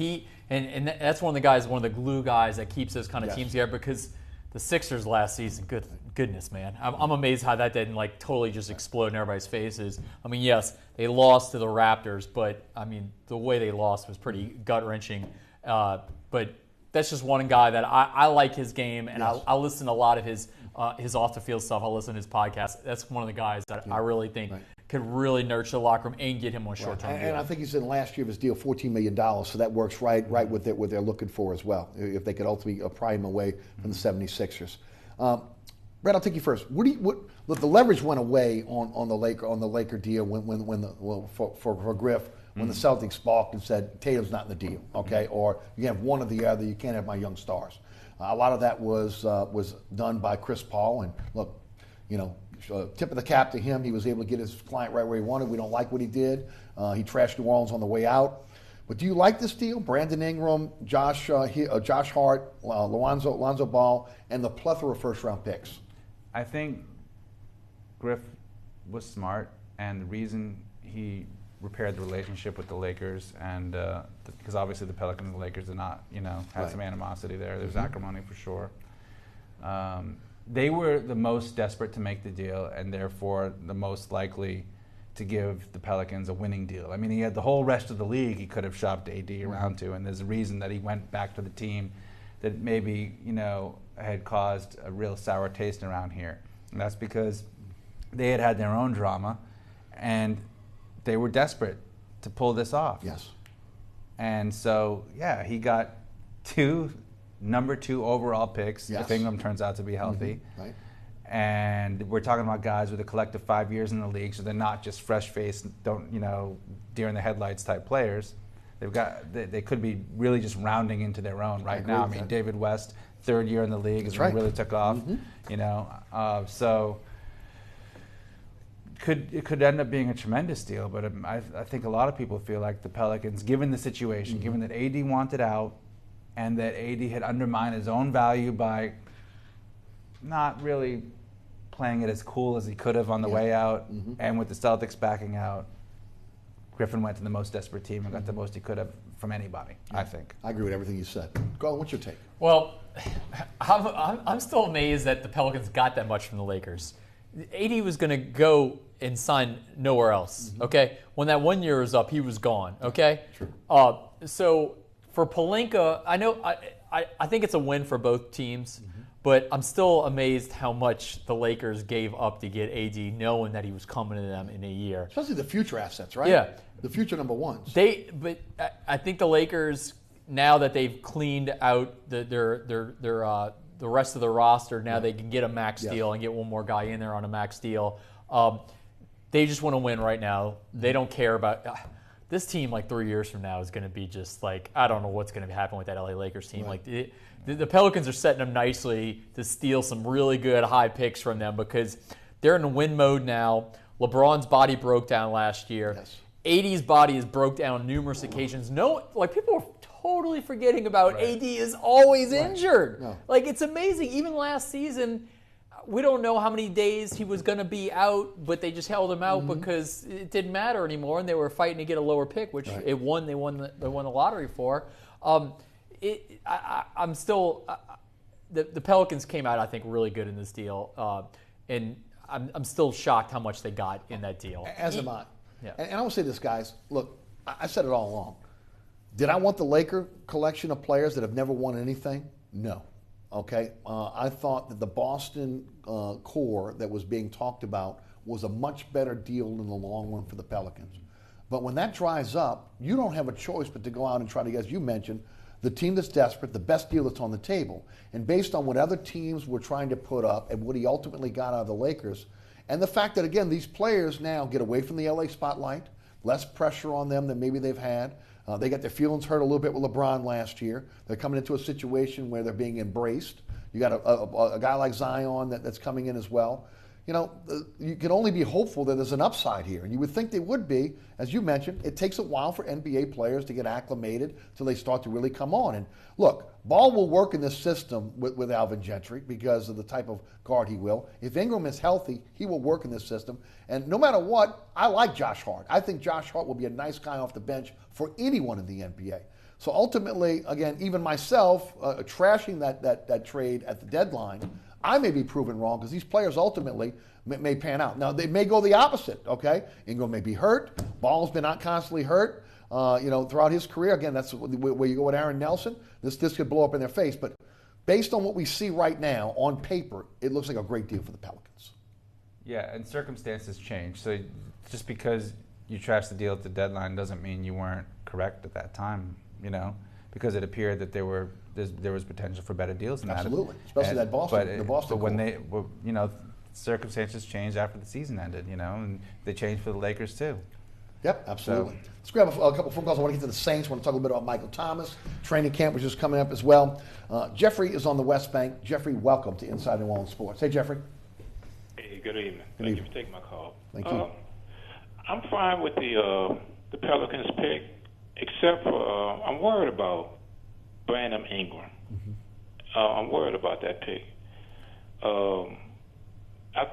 and that's one of the guys, one of the glue guys that keeps those kind of teams together, because the Sixers last season, goodness, man. I'm amazed how that didn't totally just explode in everybody's faces. I mean, yes, they lost to the Raptors, but I mean, the way they lost was pretty gut-wrenching. But that's just one guy that I like his game, and I listen to a lot of his off-the-field stuff. I listen to his podcast. That's one of the guys that I really think could really nurture the locker room and get him on short-term deal. And I think he's in last year of his deal, $14 million, so that works right with what they're looking for as well, if they could ultimately pry him away from the 76ers. Brett, I'll take you first. Look, the leverage went away on the Laker deal for Griff when the Celtics balked and said Tatum's not in the deal, okay? Or you have one or the other. You can't have my young stars. A lot of that was done by Chris Paul, and look, tip of the cap to him. He was able to get his client right where he wanted. We don't like what he did. He trashed New Orleans on the way out. But do you like this deal? Brandon Ingram, Josh Hart, Lonzo Ball, and the plethora of first-round picks. I think Griff was smart, and the reason he repaired the relationship with the Lakers, and because obviously the Pelicans and the Lakers did not, had some animosity there. There's acrimony for sure. They were the most desperate to make the deal, and therefore the most likely to give the Pelicans a winning deal. I mean, he had the whole rest of the league he could have shopped AD around to, and there's a reason that he went back to the team that maybe, had caused a real sour taste around here. And that's because they had their own drama, and they were desperate to pull this off. Yes. And so, he got number 2 overall picks if Ingram turns out to be healthy. Right. And we're talking about guys with a collective 5 years in the league, so they're not just fresh-faced, deer in the headlights type players. They could be really just rounding into their own right now. I mean, David West, 3rd year in the league, is when he really took off. So it could end up being a tremendous deal, but I think a lot of people feel like the Pelicans, given the situation, given that AD wanted out, and that AD had undermined his own value by not really playing it as cool as he could have on the way out, and with the Celtics backing out, Griffin went to the most desperate team and got the most he could have from anybody, I think. I agree with everything you said. Garland, what's your take? Well, I'm still amazed that the Pelicans got that much from the Lakers. AD was going to go and sign nowhere else, okay? When that 1 year was up, he was gone, okay? True. So for Pelinka, I think it's a win for both teams. But I'm still amazed how much the Lakers gave up to get AD, knowing that he was coming to them in a year. Especially the future assets, right? Yeah. The future number ones. But I think the Lakers, now that they've cleaned out the rest of the roster, now they can get a max deal and get one more guy in there on a max deal. They just want to win right now. They don't care about this team. Like 3 years from now is going to be just like, I don't know what's going to happen with that LA Lakers team. Right. Like the Pelicans are setting them nicely to steal some really good high picks from them because they're in win mode now. LeBron's body broke down last year. Yes. AD's body has broke down on numerous occasions. People are totally forgetting about AD is always injured. No. Like, it's amazing. Even last season, we don't know how many days he was going to be out, but they just held him out because it didn't matter anymore, and they were fighting to get a lower pick, which they won the lottery for. I'm still the Pelicans came out, I think, really good in this deal, and I'm still shocked how much they got in that deal. As am I. Yeah. And I will say this, guys. Look, I said it all along. Did I want the Laker collection of players that have never won anything? No. Okay. I thought that the Boston core that was being talked about was a much better deal in the long run for the Pelicans. But when that dries up, you don't have a choice but to go out and try to, as you mentioned, the team that's desperate, the best deal that's on the table. And based on what other teams were trying to put up and what he ultimately got out of the Lakers, and the fact that, again, these players now get away from the LA spotlight, less pressure on them than maybe they've had. They got their feelings hurt a little bit with LeBron last year. They're coming into a situation where they're being embraced. You got a guy like Zion that's coming in as well. You know, you can only be hopeful that there's an upside here. And you would think there would be. As you mentioned, it takes a while for NBA players to get acclimated till they start to really come on. And look, Ball will work in this system with Alvin Gentry because of the type of guard he will. If Ingram is healthy, he will work in this system. And no matter what, I like Josh Hart. I think Josh Hart will be a nice guy off the bench for anyone in the NBA. So ultimately, again, even myself trashing that trade at the deadline, I may be proven wrong because these players ultimately may pan out. Now, they may go the opposite, okay? Ingram may be hurt. Ball's been out constantly hurt, throughout his career. Again, that's where you go with Aaron Nelson. This could blow up in their face. But based on what we see right now on paper, it looks like a great deal for the Pelicans. Yeah, and circumstances change. So just because you trashed the deal at the deadline doesn't mean you weren't correct at that time, because it appeared that there was potential for better deals than Absolutely, especially the Boston. But when circumstances changed after the season ended, and they changed for the Lakers too. Yep, absolutely. So, let's grab a couple phone calls. I want to get to the Saints. I want to talk a little bit about Michael Thomas. Training camp, which is coming up as well. Jeffrey is on the West Bank. Jeffrey, welcome to Inside New Orleans Sports. Hey, Jeffrey. Hey, good evening. Thank you for taking my call. Thank you. I'm fine with the Pelicans pick, except for I'm worried about Brandon Ingram. Mm-hmm. I'm worried about that pick. I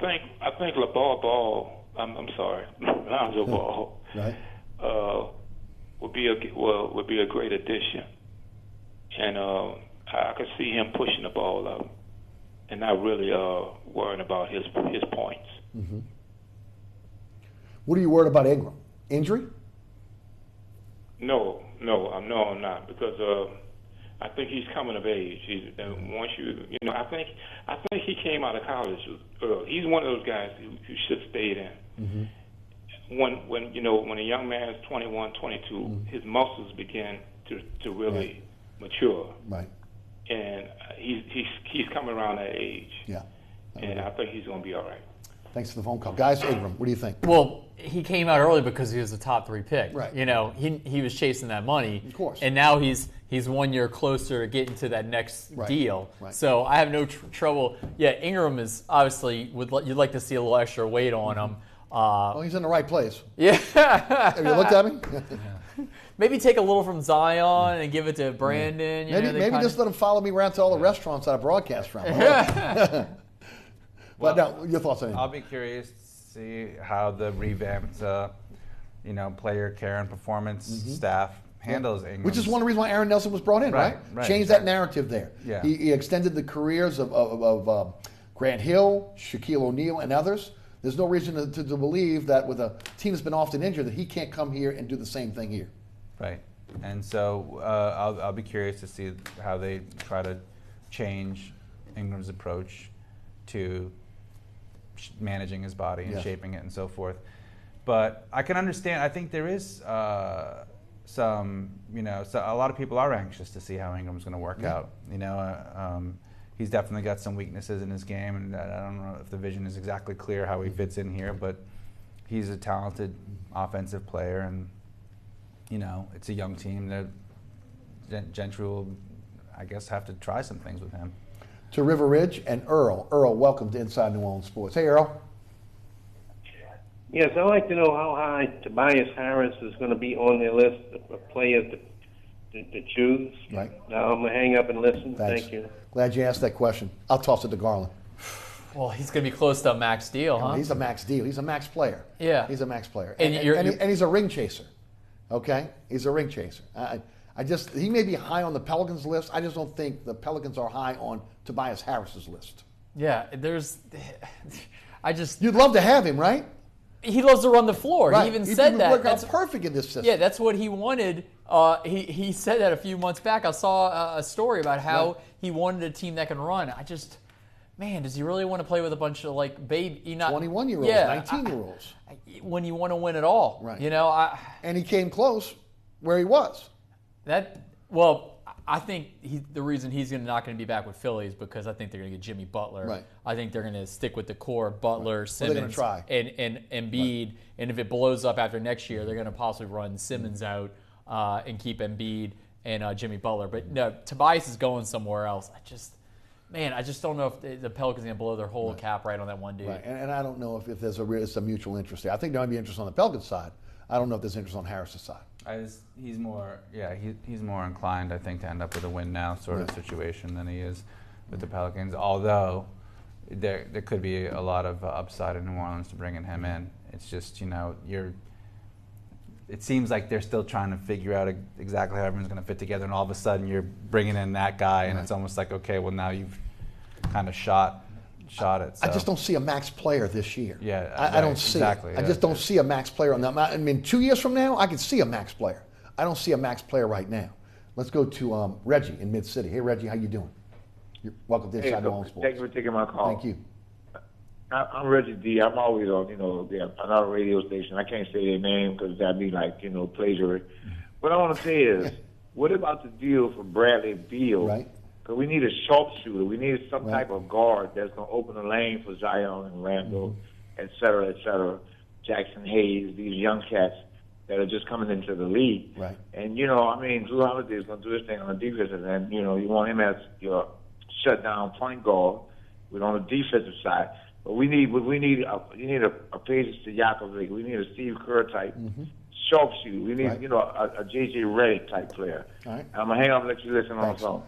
think LeBall Ball. I'm sorry, Lonzo Ball. Right. Would be a great addition, and I could see him pushing the ball up, and not really worrying about his points. Mm-hmm. What are you worried about Ingram? Injury? No, I'm not, because I think he's coming of age. I think he came out of college early. He's one of those guys who should have stayed in. Mm-hmm. When a young man is 21, 22, mm-hmm. his muscles begin to really mature. Right. And he's coming around that age. Yeah. And I think he's going to be all right. Thanks for the phone call. Guys, Ingram, what do you think? Well, he came out early because he was a top 3 pick. Right. He was chasing that money. Of course. And now he's 1 year closer to getting to that next deal. Right. So I have no trouble. Yeah, Ingram is obviously, you'd like to see a little extra weight on him. He's in the right place. Yeah. Have you looked at me? Maybe take a little from Zion and give it to Brandon. Maybe just let him follow me around to all the restaurants that I broadcast from. But no, your thoughts on it? I'll be curious to see how the revamped, player care and performance staff handles Ingram. Which is one of the reasons why Aaron Nelson was brought in, right? Changed that narrative there. Yeah. He extended the careers of Grant Hill, Shaquille O'Neal, and others. There's no reason to believe that with a team that's been often injured that he can't come here and do the same thing here. Right. And so I'll be curious to see how they try to change Ingram's approach to managing his body and shaping it and so forth. But I can understand. I think there is some, so a lot of people are anxious to see how Ingram's going to work out. He's definitely got some weaknesses in his game, and I don't know if the vision is exactly clear how he fits in here, but he's a talented offensive player, and it's a young team that Gentry will, I guess, have to try some things with him. To River Ridge and Earl. Earl, welcome to Inside New Orleans Sports. Hey, Earl. Yes, I'd like to know how high Tobias Harris is going to be on their list of players to choose. Right. Now I'm going to hang up and listen. Thanks. Thank you. Glad you asked that question. I'll toss it to Garland. Well, he's going to be close to a max deal, huh? He's a max deal. He's a max player. Yeah. He's a max player. And he's a ring chaser. Okay? He's a ring chaser. He may be high on the Pelicans list. I just don't think the Pelicans are high on Tobias Harris's list. Yeah, You'd love to have him, right? He loves to run the floor. Right. He even said that. Work out perfect in this system. Yeah, that's what he wanted. He said that a few months back. I saw a story about how he wanted a team that can run. Does he really want to play with a bunch of 21-year-olds, 19-year-olds? When you want to win it all, right? And he came close where he was. I think the reason he's not going to be back with Philly is because I think they're going to get Jimmy Butler. Right. I think they're going to stick with the core: Butler, Simmons, try. and Embiid. Right. And if it blows up after next year, they're going to possibly run Simmons out and keep Embiid and Jimmy Butler. But no, Tobias is going somewhere else. I just don't know if the Pelicans are going to blow their whole cap right on that one dude. Right. And I don't know if there's a mutual interest there. I think there might be interest on the Pelicans side. I don't know if there's interest on Harris' side. He's more inclined, I think, to end up with a win now sort of situation than he is with the Pelicans. Although there could be a lot of upside in New Orleans to bringing him in. It's just it seems like they're still trying to figure out exactly how everyone's going to fit together, and all of a sudden you're bringing in that guy, and it's almost like, okay, well now you've kind of shot it. So. I just don't see a max player this year. Yeah, I don't see exactly. it. I just don't see a max player on that. I mean, 2 years from now, I could see a max player. I don't see a max player right now. Let's go to Reggie in Mid-City. Hey, Reggie, how you doing? You're welcome to Inside New Orleans Sports. Thank you for taking my call. Thank you. I'm Reggie D. I'm always on, another radio station. I can't say their name because that'd be plagiarism. What I want to say is, what about the deal for Bradley Beal? Right. Because we need a sharpshooter. We need some type of guard that's going to open the lane for Zion and Randall, et cetera, Jackson Hayes, these young cats that are just coming into the league. Right. And, Drew Holiday is going to do his thing on the defensive end. You want him as your shutdown point guard with on the defensive side. But you need a Pages to Yakovic. We need a Steve Kerr type sharpshooter. We need, a J.J. Redick type player. All right. I'm going to hang up and let you listen on the phone.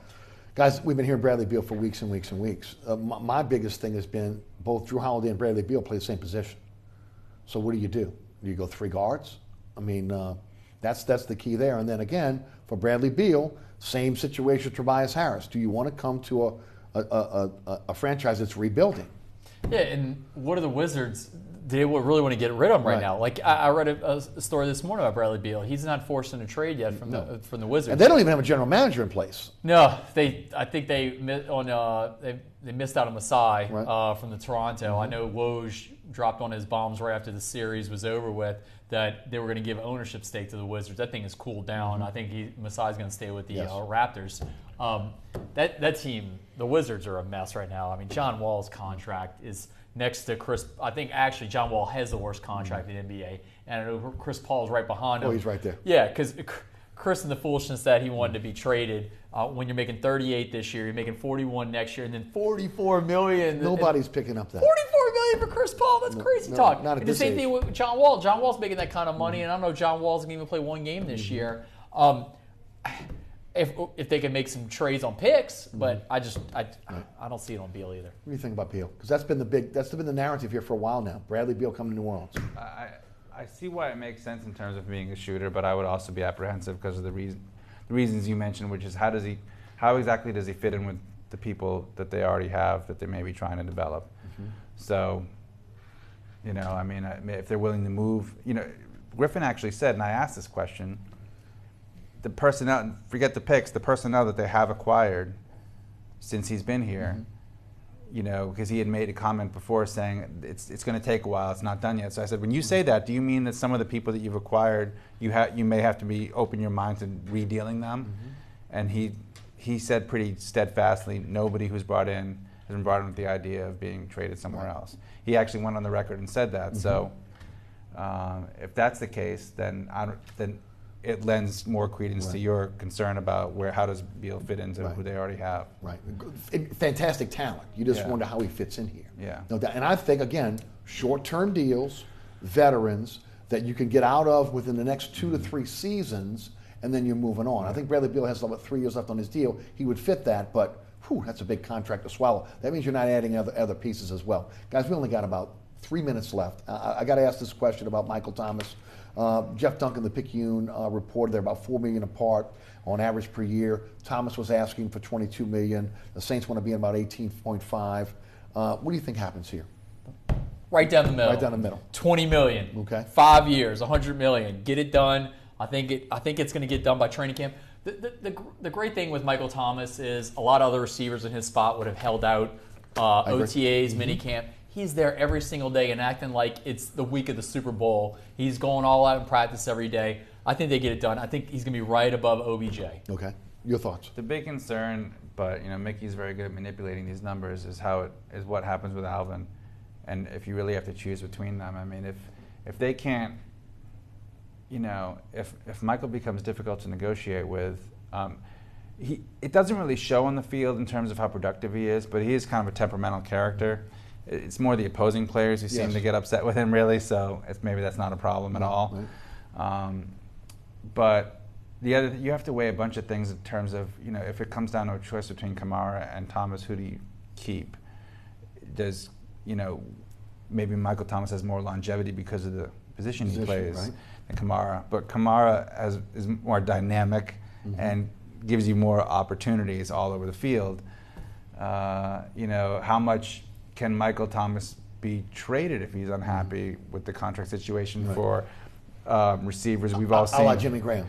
Guys, we've been hearing Bradley Beal for weeks and weeks and weeks. My biggest thing has been both Drew Holiday and Bradley Beal play the same position. So what do? Do you go 3 guards? I mean, that's the key there. And then again, for Bradley Beal, same situation with Tobias Harris. Do you want to come to a franchise that's rebuilding? Yeah, and what are the Wizards? They really want to get rid of him right now. Like I read a story this morning about Bradley Beal. He's not forced into trade yet from the Wizards. And they don't even have a general manager in place. No, I think they missed out on Masai from the Toronto. I know Woj dropped on his bombs right after the series was over with that they were going to give ownership stake to the Wizards. That thing has cooled down. I think Masai's going to stay with the Raptors. That team, the Wizards are a mess right now. I mean, John Wall's contract is next to Chris. I think actually John Wall has the worst contract in the NBA, and I know Chris Paul is right behind him. Oh, he's right there. Yeah, because Chris and the foolishness that he wanted to be traded. When you're making 38 this year, you're making 41 next year, and then 44 million. Nobody's picking up that. 44 million for Chris Paul. That's crazy talk. Not at the this same age. thing with John Wall. John Wall's making that kind of money, and I don't know John Wall's going to even play one game this year. If they can make some trades on picks, but I don't see it on Beal either. What do you think about Beal? Because that's been the narrative here for a while now. Bradley Beal coming to New Orleans. I see why it makes sense in terms of being a shooter, but I would also be apprehensive because of the reasons you mentioned, which is how exactly does he fit in with the people that they already have that they may be trying to develop. So, if they're willing to move, Griffin actually said, and I asked this question, the personnel, forget the picks, the personnel that they have acquired since he's been here because he had made a comment before saying it's going to take a while, it's not done yet. So I said, when you say that, do you mean that some of the people that you've acquired, you may have to be open your mind to redealing them? And he said pretty steadfastly, nobody who's brought in has been brought in with the idea of being traded somewhere else. He actually went on the record and said that. So if that's the case, then it lends more credence to your concern about how does Beal fit into who they already have. Right. Fantastic talent. You just wonder how he fits in here. Yeah. No doubt. And I think, again, short-term deals, veterans that you can get out of within the next 2 to 3 seasons, and then you're moving on. I think Bradley Beal has about 3 years left on his deal. He would fit that, but that's a big contract to swallow. That means you're not adding other pieces as well. Guys, we only got about 3 minutes left. I got to ask this question about Michael Thomas. Jeff Duncan, the Picayune, reported they're about $4 million apart on average per year. Thomas was asking for $22 million. The Saints want to be in about 18.5. What do you think happens here? Right down the middle. Right down the middle. $20 million. Okay. 5 years, $100 million. Get it done. I think it's going to get done by training camp. The great thing with Michael Thomas is a lot of other receivers in his spot would have held out OTAs, minicamp. He's there every single day and acting like it's the week of the Super Bowl. He's going all out in practice every day. I think they get it done. I think he's going to be right above OBJ. Okay. Your thoughts? The big concern, but Mickey's very good at manipulating these numbers, is what happens with Alvin. And if you really have to choose between them, I mean, if they can't, if Michael becomes difficult to negotiate with, it doesn't really show on the field in terms of how productive he is, but he is kind of a temperamental character. It's more the opposing players who seem to get upset with him, really. So maybe that's not a problem at all. Right. But you have to weigh a bunch of things in terms of if it comes down to a choice between Kamara and Thomas, who do you keep? Does maybe Michael Thomas has more longevity because of the position he plays than Kamara, but Kamara is more dynamic and gives you more opportunities all over the field. How much can Michael Thomas be traded if he's unhappy with the contract situation for receivers? We've all seen. Like Jimmy Graham.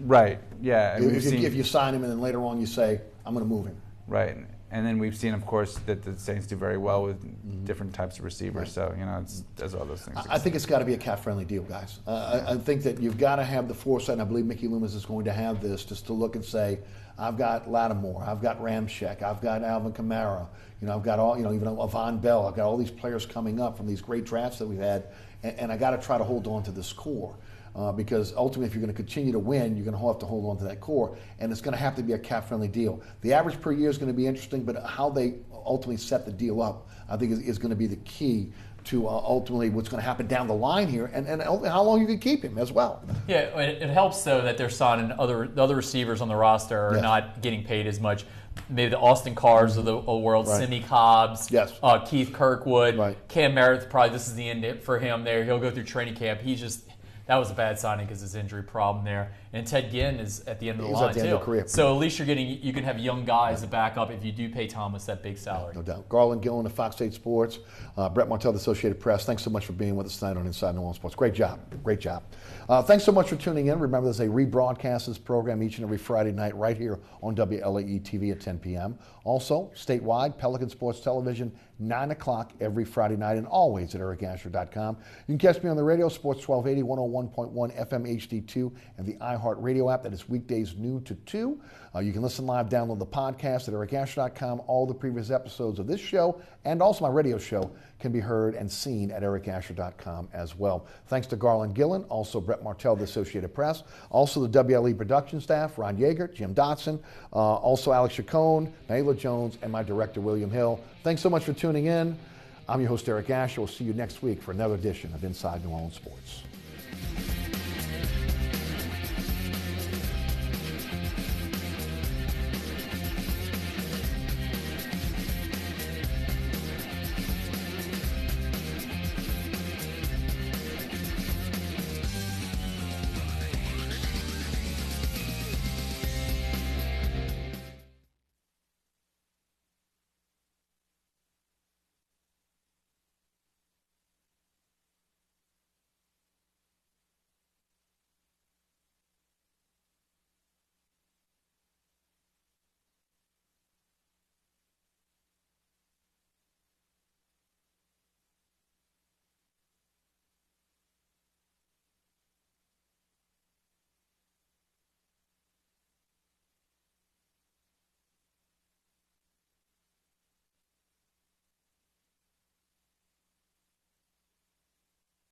Right, yeah. If you sign him and then later on you say, I'm going to move him. Right, and then we've seen, of course, that the Saints do very well with different types of receivers. So, there's all those things. I think it's got to be a cap-friendly deal, guys. I think that you've got to have the foresight, and I believe Mickey Loomis is going to have this, just to look and say, I've got Lattimore, I've got Ramczyk, I've got Alvin Kamara, I've got all, even Avon Bell, I've got all these players coming up from these great drafts that we've had, and I got to try to hold on to this core. Because ultimately, if you're going to continue to win, you're going to have to hold on to that core, and it's going to have to be a cap-friendly deal. The average per year is going to be interesting, but how they ultimately set the deal up, I think, is going to be the key to ultimately what's going to happen down the line here, and how long you can keep him as well. Yeah, it helps, though, that their son and the other receivers on the roster are not getting paid as much. Maybe the Austin Carrs of the world, Simi Cobbs, Keith Kirkwood, Cam Merritt, probably this is the end for him there. He'll go through training camp. That was a bad signing because his injury problem there. And Ted Ginn is at the end of the line, at the end of the career. So at least you can have young guys to back up if you do pay Thomas that big salary. No doubt. Garland, Gillen of Fox 8 Sports, Brett Martel, the Associated Press, thanks so much for being with us tonight on Inside New Orleans Sports. Great job. Great job. Thanks so much for tuning in. Remember, there's a rebroadcast of this program each and every Friday night right here on WLAE-TV at 10 p.m. Also, statewide, Pelican Sports Television, 9 o'clock every Friday night, and always at ericasher.com. You can catch me on the radio, Sports 1280, 101.1 FM HD2, and the iHeartRadio app. That is weekdays noon to 2. You can listen live, download the podcast at ericasher.com. All the previous episodes of this show and also my radio show can be heard and seen at ericasher.com as well. Thanks to Garland Gillen, also Brett Martel, the Associated Press, also the WLE production staff, Ron Yeager, Jim Dotson, also Alex Chacon, Naila Jones, and my director, William Hill. Thanks so much for tuning in. I'm your host, Eric Asher. We'll see you next week for another edition of Inside New Orleans Sports.